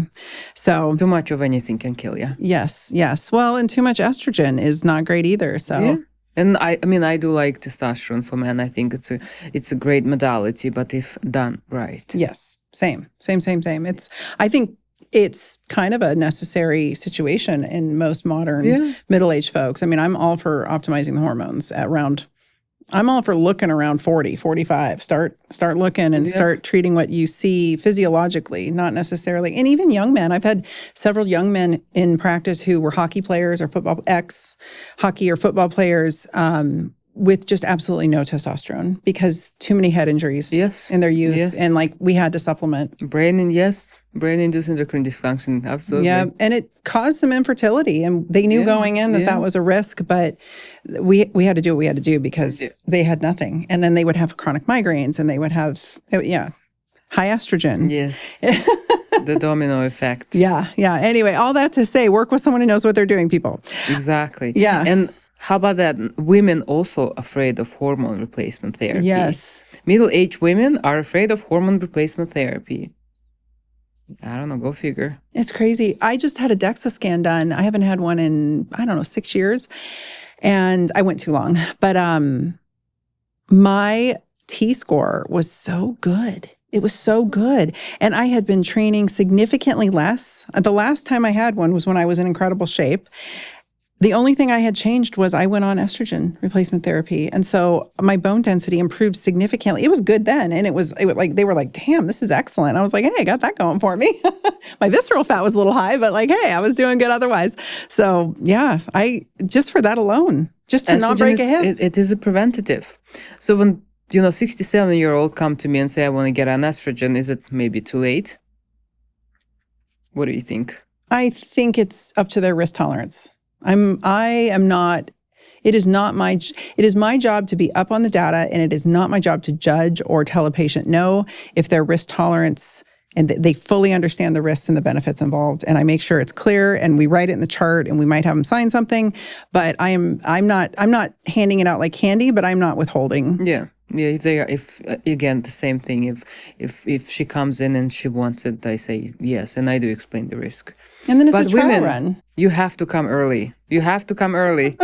So too much of anything can kill you. Yes. Well, and too much estrogen is not great either. So. Yeah. And I mean, I do like testosterone for men. I think it's a great modality, but if done right. Yes. Same. I think it's kind of a necessary situation in most modern middle-aged folks. I mean, I'm all for optimizing the hormones I'm all for looking around 40, 45. Start looking and start treating what you see physiologically, not necessarily. And even young men. I've had several young men in practice who were hockey players or ex-hockey or football players with just absolutely no testosterone because too many head injuries in their youth. And like we had to supplement. Brain-induced endocrine dysfunction, absolutely. Yeah, and it caused some infertility, and they knew going in that was a risk, but we had to do what we had to do because they had nothing. And then they would have chronic migraines, and they would have, high estrogen. Yes, the domino effect. Yeah. Anyway, all that to say, work with someone who knows what they're doing, people. Exactly. Yeah. And how about that? Women also afraid of hormone replacement therapy. Yes. Middle-aged women are afraid of hormone replacement therapy. I don't know, go figure. It's crazy. I just had a DEXA scan done. I haven't had one in, 6 years. And I went too long. But my T-score was so good. It was so good. And I had been training significantly less. The last time I had one was when I was in incredible shape. The only thing I had changed was I went on estrogen replacement therapy. And so my bone density improved significantly. It was good then. And it was like, they were like, damn, this is excellent. I was like, hey, I got that going for me. My visceral fat was a little high, but like, hey, I was doing good otherwise. So yeah, just for that alone, just to estrogen not break a hip. It is a preventative. So when, 67-year-old come to me and say, I want to get on estrogen, is it maybe too late? What do you think? I think it's up to their risk tolerance. It is my job to be up on the data, and it is not my job to judge or tell a patient no if their risk tolerance and they fully understand the risks and the benefits involved. And I make sure it's clear, and we write it in the chart, and we might have them sign something, but I'm not handing it out like candy, but I'm not withholding. Yeah. Yeah, if again, the same thing. If she comes in and she wants it, I say yes, and I do explain the risk. And then it's But a trial women, run. you have to come early. You have to come early.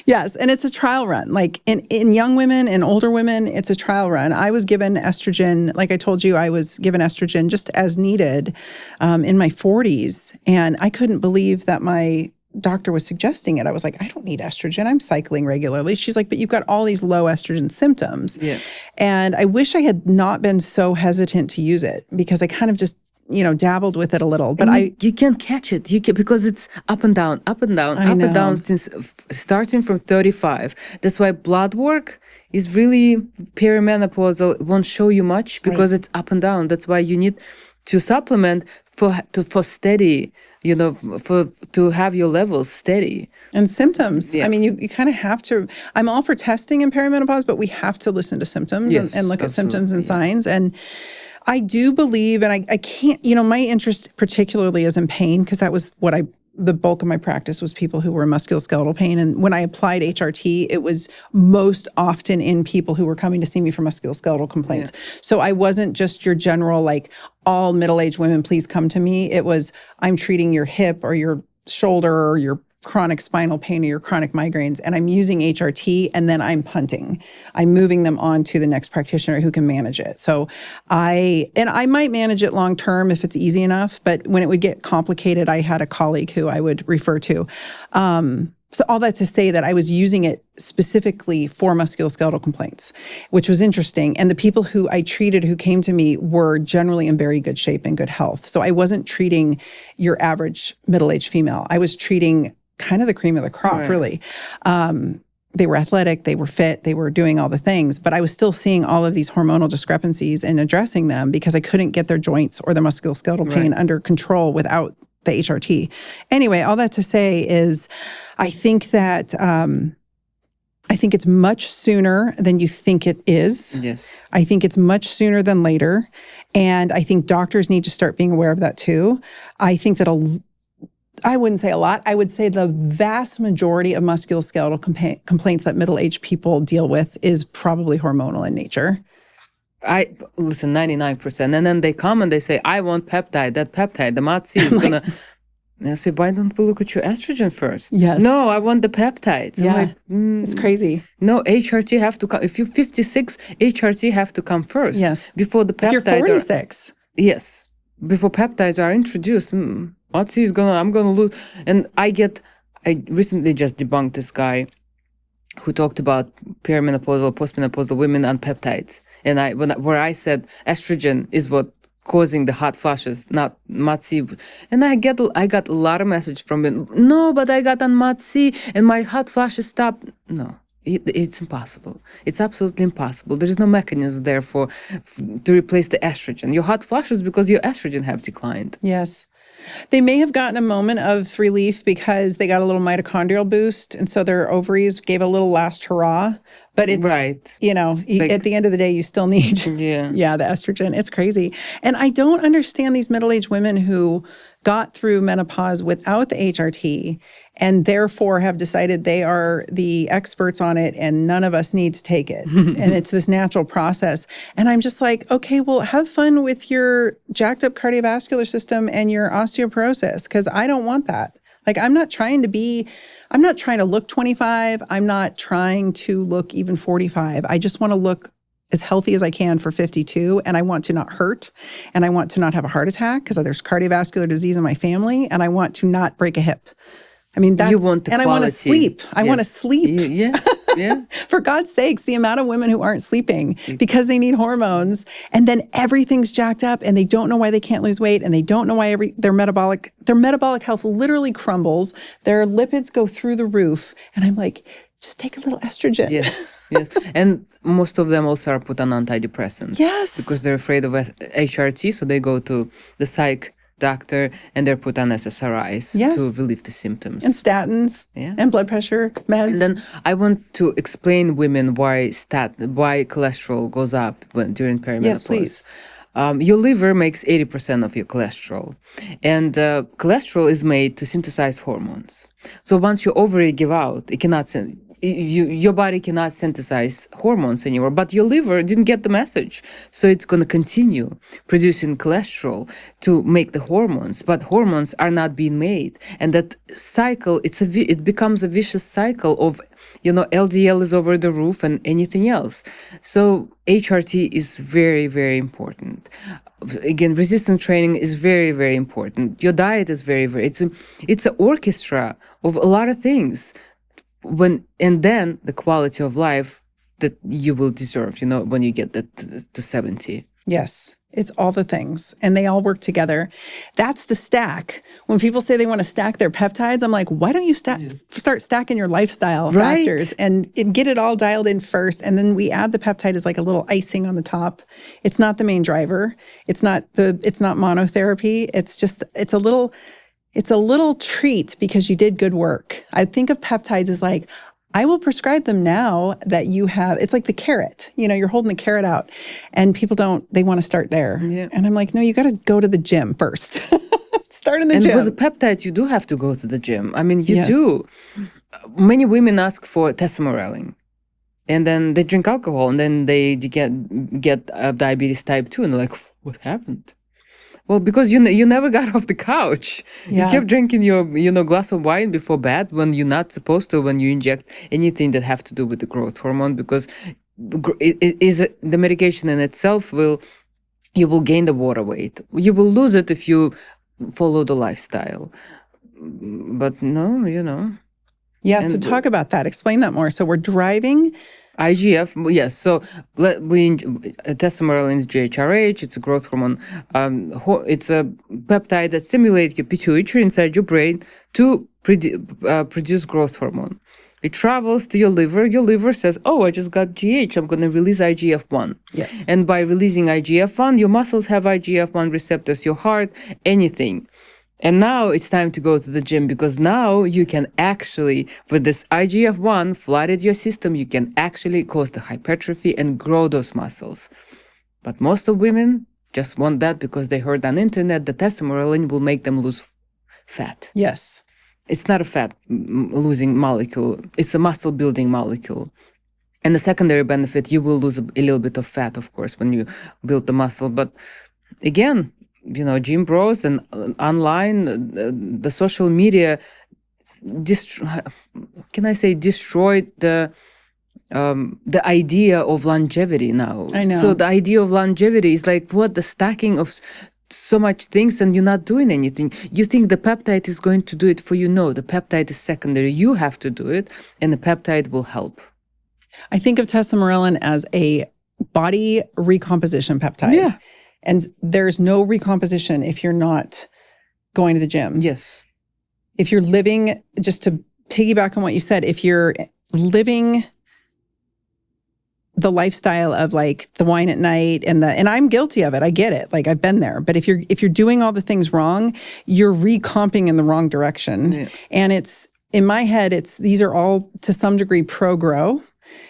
Yes. And it's a trial run. Like in young women and older women, it's a trial run. I was given estrogen, like I told you, I was given estrogen just as needed in my 40s. And I couldn't believe that my doctor was suggesting it. I was like, I don't need estrogen. I'm cycling regularly. She's like, but you've got all these low estrogen symptoms. Yeah. And I wish I had not been so hesitant to use it, because I kind of just, dabbled with it a little. But you can't catch it. You can, because it's up and down, up and down, up and down, since starting from 35. That's why blood work is really perimenopausal. Won't show you much because it's up and down. That's why you need to supplement for steady, to have your levels steady. And symptoms. Yeah. I mean, you kind of have to, I'm all for testing in perimenopause, but we have to listen to symptoms and look at symptoms and signs. And I do believe, and I can't, my interest particularly is in pain, because that was what the bulk of my practice was people who were in musculoskeletal pain. And when I applied HRT, it was most often in people who were coming to see me for musculoskeletal complaints. Yeah. So I wasn't just your general, like, all middle-aged women, please come to me. It was, I'm treating your hip or your shoulder or your chronic spinal pain or your chronic migraines, and I'm using HRT, and then I'm punting. I'm moving them on to the next practitioner who can manage it. So I might manage it long term if it's easy enough, but when it would get complicated, I had a colleague who I would refer to. So all that to say that I was using it specifically for musculoskeletal complaints, which was interesting. And the people who I treated who came to me were generally in very good shape and good health. So I wasn't treating your average middle-aged female. I was treating kind of the cream of the crop, really. They were athletic, they were fit, they were doing all the things, but I was still seeing all of these hormonal discrepancies and addressing them because I couldn't get their joints or their musculoskeletal pain under control without the HRT. Anyway, all that to say is, I think that I think it's much sooner than you think it is. Yes. I think it's much sooner than later. And I think doctors need to start being aware of that too. I think that I wouldn't say a lot. I would say the vast majority of musculoskeletal complaints that middle-aged people deal with is probably hormonal in nature. I listen, 99%. And then they come and they say, I want peptide. That peptide, the MATC is going to... And I say, why don't we look at your estrogen first? Yes. No, I want the peptides. Yeah, like, it's crazy. No, HRT have to come. If you're 56, HRT have to come first. Yes. Before the peptide. If you're 46. Yes. Before peptides are introduced. MATC is I'm going to lose. And I recently just debunked this guy who talked about perimenopausal, postmenopausal women on peptides. And where I said estrogen is what causing the hot flashes, not MATC. And I got a lot of message from him. No, but I got on MATC and my hot flashes stopped. No, it's impossible. It's absolutely impossible. There is no mechanism there to replace the estrogen. Your hot flashes because your estrogen have declined. Yes. They may have gotten a moment of relief because they got a little mitochondrial boost, and so their ovaries gave a little last hurrah. But it's, at the end of the day, you still need the estrogen. It's crazy. And I don't understand these middle-aged women who got through menopause without the HRT and therefore have decided they are the experts on it and none of us need to take it. And it's this natural process. And I'm just like, okay, well, have fun with your jacked up cardiovascular system and your osteoporosis, because I don't want that. Like, I'm not trying to look 25. I'm not trying to look even 45. I just want to look as healthy as I can for 52. And I want to not hurt. And I want to not have a heart attack because there's cardiovascular disease in my family. And I want to not break a hip. I mean, I want to sleep. I want to sleep. Yeah. For God's sakes, the amount of women who aren't sleeping because they need hormones, and then everything's jacked up and they don't know why they can't lose weight, and they don't know why their metabolic health literally crumbles. Their lipids go through the roof. And I'm like, just take a little estrogen. Yes. And most of them also are put on antidepressants. Yes. Because they're afraid of HRT, so they go to the psych doctor and they're put on SSRIs to relieve the symptoms. And statins and blood pressure meds. And then I want to explain women why cholesterol goes up during perimenopause. Yes, please. your liver makes 80% of your cholesterol. And cholesterol is made to synthesize hormones. So once your ovary give out, it cannot send. Your body cannot synthesize hormones anymore, but your liver didn't get the message. So it's going to continue producing cholesterol to make the hormones, but hormones are not being made. And that cycle, it becomes a vicious cycle of, LDL is over the roof and anything else. So HRT is very, very important. Again, resistance training is very, very important. Your diet is very, very, it's an orchestra of a lot of things. And then the quality of life that you will deserve, when you get to 70. Yes, it's all the things, and they all work together. That's the stack. When people say they want to stack their peptides, I'm like, why don't you start stacking your lifestyle factors and get it all dialed in first, and then we add the peptide as like a little icing on the top. It's not the main driver. It's not monotherapy. It's a little treat because you did good work. I think of peptides as like, I will prescribe them now that you have, it's like the carrot, you're holding the carrot out and people they want to start there. Yeah. And I'm like, no, you got to go to the gym first. Start in the gym. And with the peptides, you do have to go to the gym. I mean, you do. Many women ask for testosterone. And then they drink alcohol and then they get diabetes type 2. And they're like, what happened? Well, because you never got off the couch. Yeah. You kept drinking your glass of wine before bed when you're not supposed to, when you inject anything that have to do with the growth hormone, because it is the medication in itself you will gain the water weight. You will lose it if you follow the lifestyle. But no, Yeah, so talk about that. Explain that more. So we're driving IGF, yes. So testosterone is GHRH. It's a growth hormone. It's a peptide that stimulates your pituitary inside your brain to produce growth hormone. It travels to your liver. Your liver says, "Oh, I just got GH. I'm going to release IGF-1." Yes. And by releasing IGF-1, your muscles have IGF-1 receptors. Your heart, anything. And now it's time to go to the gym, because now you can actually, with this IGF-1 flooded your system, you can actually cause the hypertrophy and grow those muscles. But most of women just want that because they heard on internet that testosterone will make them lose fat. Yes. It's not a fat losing molecule. It's a muscle building molecule. And the secondary benefit, you will lose a little bit of fat, of course, when you build the muscle. But again, gym bros and online, the social media, destroyed the idea of longevity now. I know. So the idea of longevity is like, what, the stacking of so much things and you're not doing anything. You think the peptide is going to do it for you. No, the peptide is secondary. You have to do it, and the peptide will help. I think of testosterone as a body recomposition peptide. Yeah. And there's no recomposition if you're not going to the gym. Yes. If you're living, just to piggyback on what you said, if you're living the lifestyle of like the wine at night and I'm guilty of it. I get it. Like I've been there. But if you're doing all the things wrong, you're recomping in the wrong direction. Yeah. And it's, in my head, these are all to some degree pro-grow.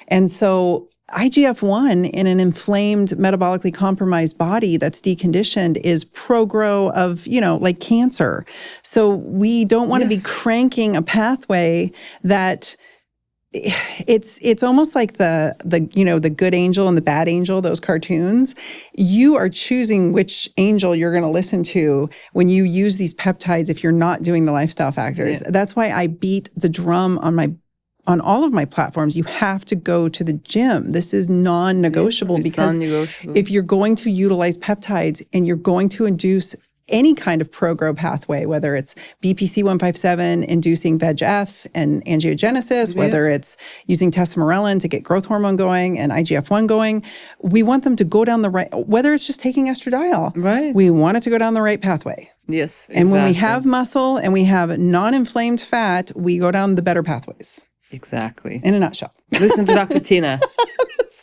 And so IGF-1 in an inflamed, metabolically compromised body that's deconditioned is pro-grow of, like cancer. So we don't want to be cranking a pathway that it's almost like the good angel and the bad angel, those cartoons. You are choosing which angel you're going to listen to when you use these peptides if you're not doing the lifestyle factors. Yeah. That's why I beat the drum on all of my platforms. You have to go to the gym. This is non-negotiable, because if you're going to utilize peptides and you're going to induce any kind of pro-grow pathway, whether it's BPC-157 inducing VEGF and angiogenesis, whether it's using testosterone to get growth hormone going and IGF-1 going, we want them to go down the right, whether it's just taking estradiol. Right. We want it to go down the right pathway. Yes, exactly. And when we have muscle and we have non-inflamed fat, we go down the better pathways. Exactly. In a nutshell. Listen to Dr. Tina.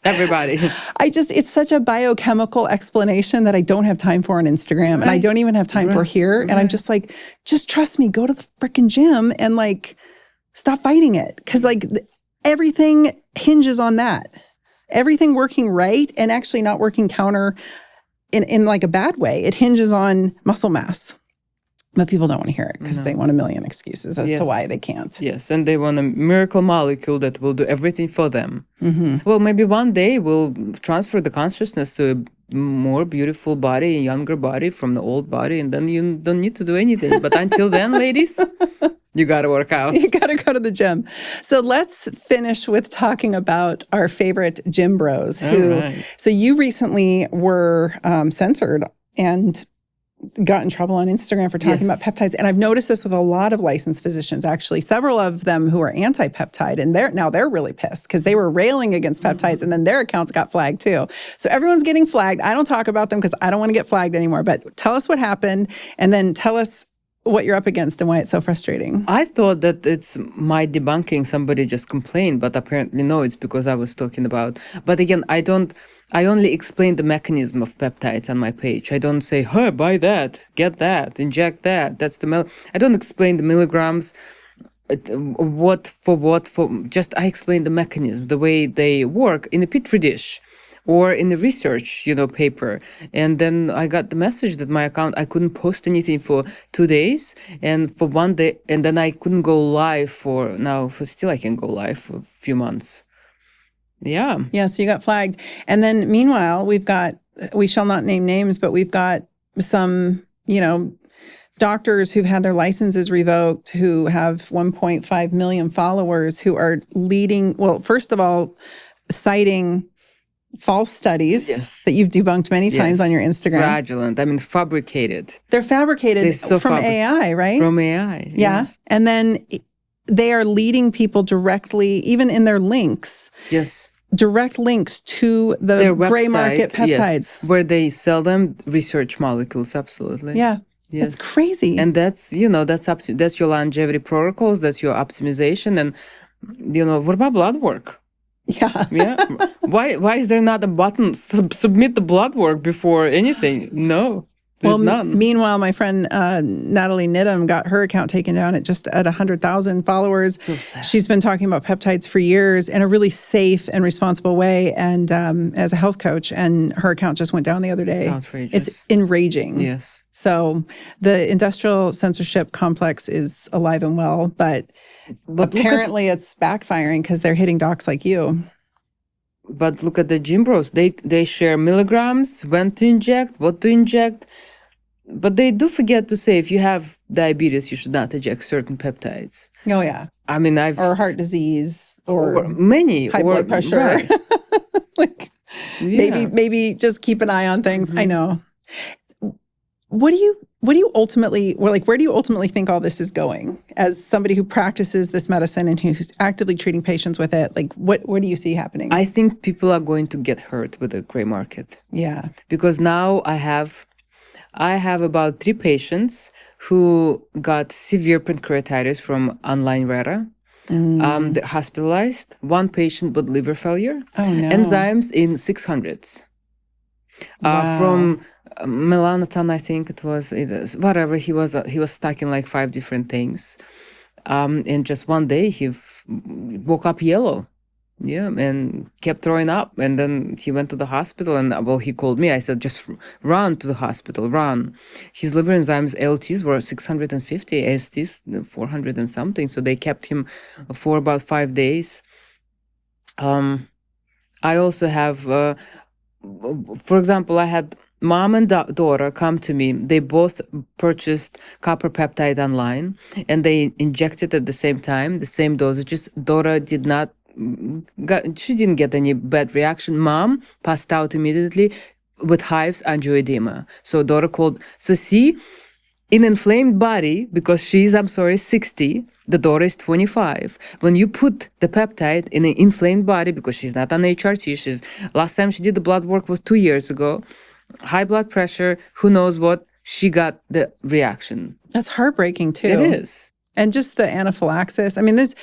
Everybody. It's such a biochemical explanation that I don't have time for on Instagram. And I don't even have time for here. And I'm just like, just trust me, go to the freaking gym and like, stop fighting it. Because like everything hinges on that. Everything working right and actually not working counter in like a bad way. It hinges on muscle mass. But people don't want to hear it because they want a million excuses as to why they can't. Yes, and they want a miracle molecule that will do everything for them. Well, maybe one day we'll transfer the consciousness to a more beautiful body, a younger body from the old body, and then you don't need to do anything. But until then, ladies, you got to work out. You got to go to the gym. So let's finish with talking about our favorite gym bros. So you recently were censored and got in trouble on Instagram for talking about peptides. And I've noticed this with a lot of licensed physicians, actually, several of them who are anti-peptide. And they're really pissed because they were railing against peptides and then their accounts got flagged too. So everyone's getting flagged. I don't talk about them because I don't want to get flagged anymore. But tell us what happened and then tell us what you're up against and why it's so frustrating. I thought that it's my debunking. Somebody just complained, but apparently no, it's because I was talking about. But again, I only explain the mechanism of peptides on my page. I don't say, hey, buy that, get that, inject that. I don't explain the milligrams, just I explain the mechanism, the way they work in a petri dish or in a research, paper. And then I got the message that my account, I couldn't post anything for 2 days and for 1 day. And then I couldn't go live still I can go live for a few months. Yeah. Yeah, so you got flagged. And then meanwhile, we shall not name names, but we've got some, doctors who've had their licenses revoked, who have 1.5 million followers, who are first of all, citing false studies that you've debunked many times on your Instagram. Fraudulent. fabricated. They're fabricated from AI, right? From AI. Yeah. Yes. And then they are leading people directly, even in their links. Yes. Direct links to the gray market peptides. Where they sell them research molecules, absolutely. Yeah. Yes. It's crazy. And that's your longevity protocols, that's your optimization. And, what about blood work? Yeah. Yeah. Why is there not a button, submit the blood work before anything? No. There's none. Meanwhile, my friend Natalie Nidham got her account taken down at 100,000 followers. So sad. She's been talking about peptides for years in a really safe and responsible way, and as a health coach, and her account just went down the other day. It's outrageous. It's enraging. Yes. So the industrial censorship complex is alive and well, but apparently it's backfiring because they're hitting docs like you. But look at the gym bros. They share milligrams, when to inject, what to inject. But they do forget to say if you have diabetes, you should not inject certain peptides. Oh, yeah. Or heart disease or many. High blood pressure. Right. Maybe just keep an eye on things. I know. What do you ultimately, where do you ultimately think all this is going? As somebody who practices this medicine and who's actively treating patients with it, what do you see happening? I think people are going to get hurt with the gray market. Yeah. Because now I have about 3 patients who got severe pancreatitis from online RETA. They're hospitalized. 1 patient with liver failure. Oh, no. Enzymes in 600s. Wow. From melanotan, I think it was whatever. He was stuck in 5 different things. And just one day he woke up yellow. Yeah, and kept throwing up. And then he went to the hospital and, he called me. I said, just run to the hospital, run. His liver enzymes, ALTs were 650, ASTs 400 and something. So they kept him for about 5 days. I also have, for example, I had mom and daughter come to me. They both purchased copper peptide online and they injected at the same time, the same dosages. Daughter she didn't get any bad reaction. Mom passed out immediately with hives, angioedema. So daughter called. So see, in inflamed body, because she's, 60, the daughter is 25. When you put the peptide in an inflamed body, because she's not on HRT, last time she did the blood work was 2 years ago, high blood pressure, who knows what, she got the reaction. That's heartbreaking too. It is. And just the anaphylaxis. I mean, there's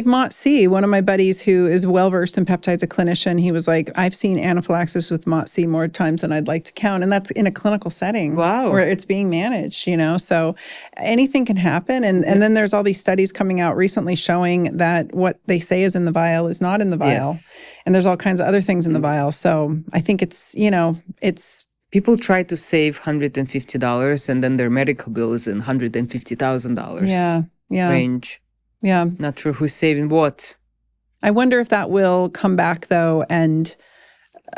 Mott C, one of my buddies who is well-versed in peptides, a clinician. He was like, I've seen anaphylaxis with Mott C more times than I'd like to count. And that's in a clinical setting. Wow. Where it's being managed, So anything can happen. And then there's all these studies coming out recently showing that what they say is in the vial is not in the vial. Yes. And there's all kinds of other things in the vial. So I think it's People try to save $150 and then their medical bill is in $150,000 range. Yeah. Not sure who's saving what. I wonder if that will come back, though, and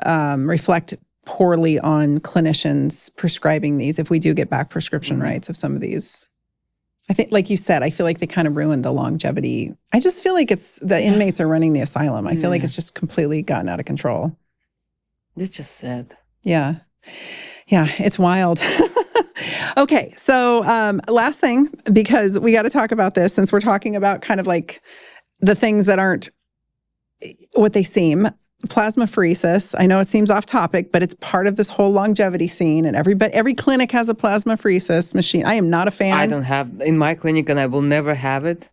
reflect poorly on clinicians prescribing these if we do get back prescription rights of some of these. I think, like you said, I feel like they kind of ruined the longevity. I just feel like it's the inmates are running the asylum. I feel like it's just completely gotten out of control. It's just sad. Yeah. Yeah, it's wild. Okay, so last thing, because we got to talk about this since we're talking about kind of like the things that aren't what they seem. Plasmapheresis. I know it seems off topic, but it's part of this whole longevity scene, and every clinic has a plasmapheresis machine. I am not a fan. I don't have in my clinic, and I will never have it.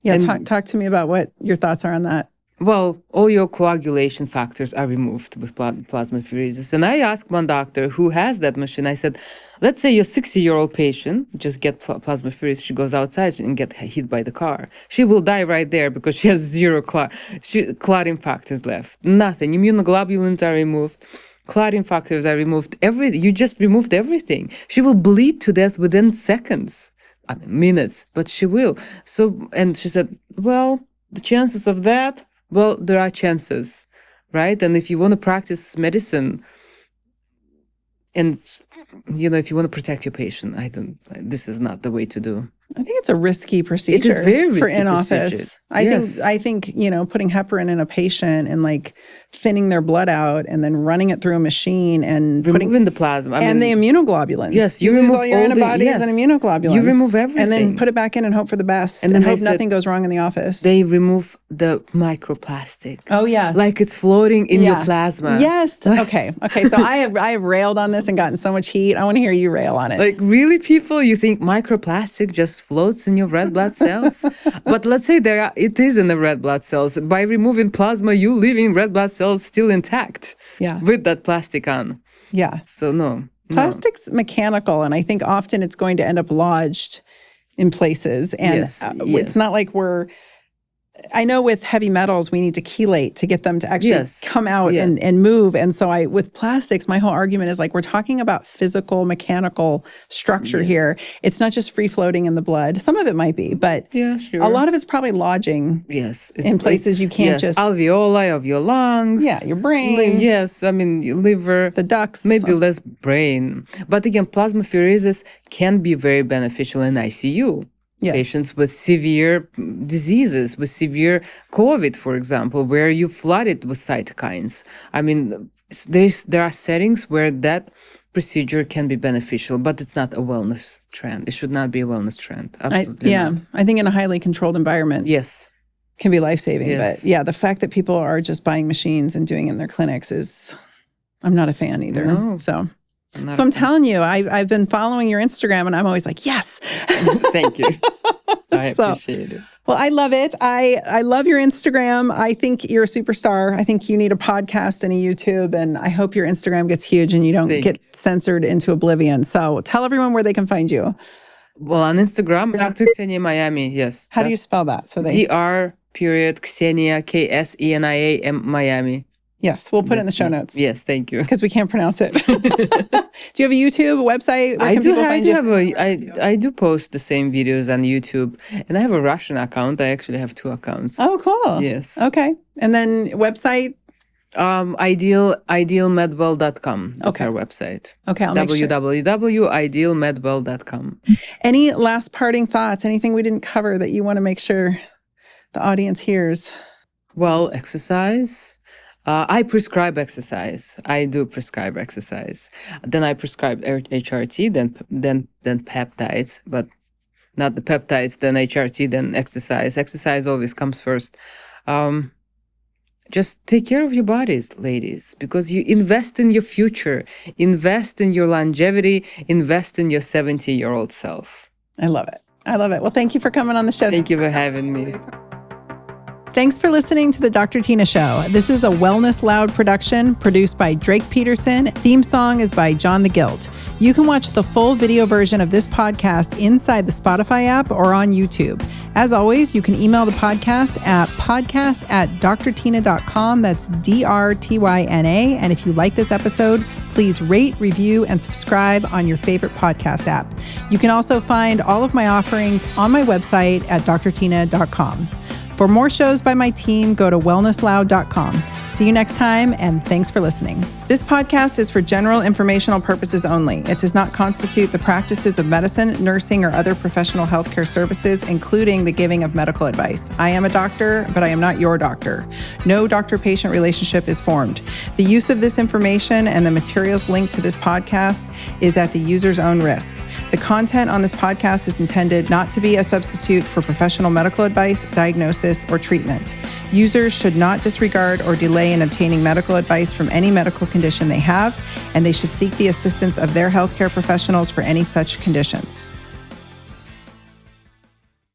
Yeah, talk to me about what your thoughts are on that. Well, all your coagulation factors are removed with plasmapheresis. And I asked one doctor who has that machine, I said, let's say your 60-year-old patient just get plasmapheresis, she goes outside and get hit by the car. She will die right there because she has zero clotting factors left. Nothing. Immunoglobulins are removed. Clotting factors are removed. You just removed everything. She will bleed to death within seconds. I mean, minutes, but she will. So, and she said, well, the chances of that, well, there are chances, right? And if you want to practice medicine and, if you want to protect your patient, this is not the way to do. I think it's a risky procedure. It is very risky for in-office. I think, putting heparin in a patient and like thinning their blood out and then running it through a machine and removing the plasma. And the immunoglobulins. Yes, you lose all your antibodies and immunoglobulins. You remove everything. And then put it back in and hope for the best. And then hope nothing goes wrong in the office. They remove the microplastic. Oh, yeah. Like it's floating in your plasma. Yes. Okay. So I have railed on this and gotten so much heat. I want to hear you rail on it. Like, really, people? You think microplastic just floats in your red blood cells? But let's say it is in the red blood cells. By removing plasma, you leaving red blood cells still intact. Yeah. With that plastic on. Yeah. So no. Plastic's mechanical, and I think often it's going to end up lodged in places. And it's not like I know with heavy metals, we need to chelate to get them to actually come out and move. And so with plastics, my whole argument is like, we're talking about physical, mechanical structure here. It's not just free floating in the blood. Some of it might be, but a lot of it's probably lodging in places you can't just. Alveoli of your lungs. Yeah, your brain. Yes, I mean, your liver. The ducts. Maybe less brain. But again, plasmapheresis can be very beneficial in ICU. Yes. Patients with severe diseases, with severe COVID, for example, where you flooded with cytokines. I mean, there are settings where that procedure can be beneficial, but it's not a wellness trend. It should not be a wellness trend. Absolutely not. I think in a highly controlled environment, can be life-saving. Yes. But the fact that people are just buying machines and doing it in their clinics I'm not a fan either. No. So I'm telling you, I've been following your Instagram, and I'm always like, yes. Thank you. I appreciate it. Well, I love it. I love your Instagram. I think you're a superstar. I think you need a podcast and a YouTube, and I hope your Instagram gets huge and you don't get censored into oblivion. So tell everyone where they can find you. Well, on Instagram, Dr. Ksenia Miami, yes. How do you spell that? So Dr. Ksenia, Ksenia Miami. Yes, we'll put it in the show notes. Yes, thank you. Because we can't pronounce it. Do you have a YouTube, a website? Where can people find you? I do post the same videos on YouTube. And I have a Russian account. I actually have 2 accounts. Oh, cool. Yes. Okay. And then website? Idealmedwell.com. That's our website. Okay, I'll make sure. www.idealmedwell.com. Any last parting thoughts? Anything we didn't cover that you want to make sure the audience hears? Well, exercise. I prescribe exercise. I do prescribe exercise. Then I prescribe HRT, then peptides, but not the peptides, then HRT, then exercise. Exercise always comes first. Just take care of your bodies, ladies, because you invest in your future, invest in your longevity, invest in your 70-year-old self. I love it. Well, thank you for coming on the show. Thank you for having me. Thanks for listening to the Dr. Tina Show. This is a Wellness Loud production produced by Drake Peterson. Theme song is by John the Guilt. You can watch the full video version of this podcast inside the Spotify app or on YouTube. As always, you can email the podcast at podcast@drtina.com. That's DRTYNA. And if you like this episode, please rate, review, and subscribe on your favorite podcast app. You can also find all of my offerings on my website at drtina.com. For more shows by my team, go to wellnessloud.com. See you next time, and thanks for listening. This podcast is for general informational purposes only. It does not constitute the practices of medicine, nursing, or other professional healthcare services, including the giving of medical advice. I am a doctor, but I am not your doctor. No doctor-patient relationship is formed. The use of this information and the materials linked to this podcast is at the user's own risk. The content on this podcast is intended not to be a substitute for professional medical advice, diagnosis, or treatment. Users should not disregard or delay in obtaining medical advice from any medical condition they have, and they should seek the assistance of their healthcare professionals for any such conditions.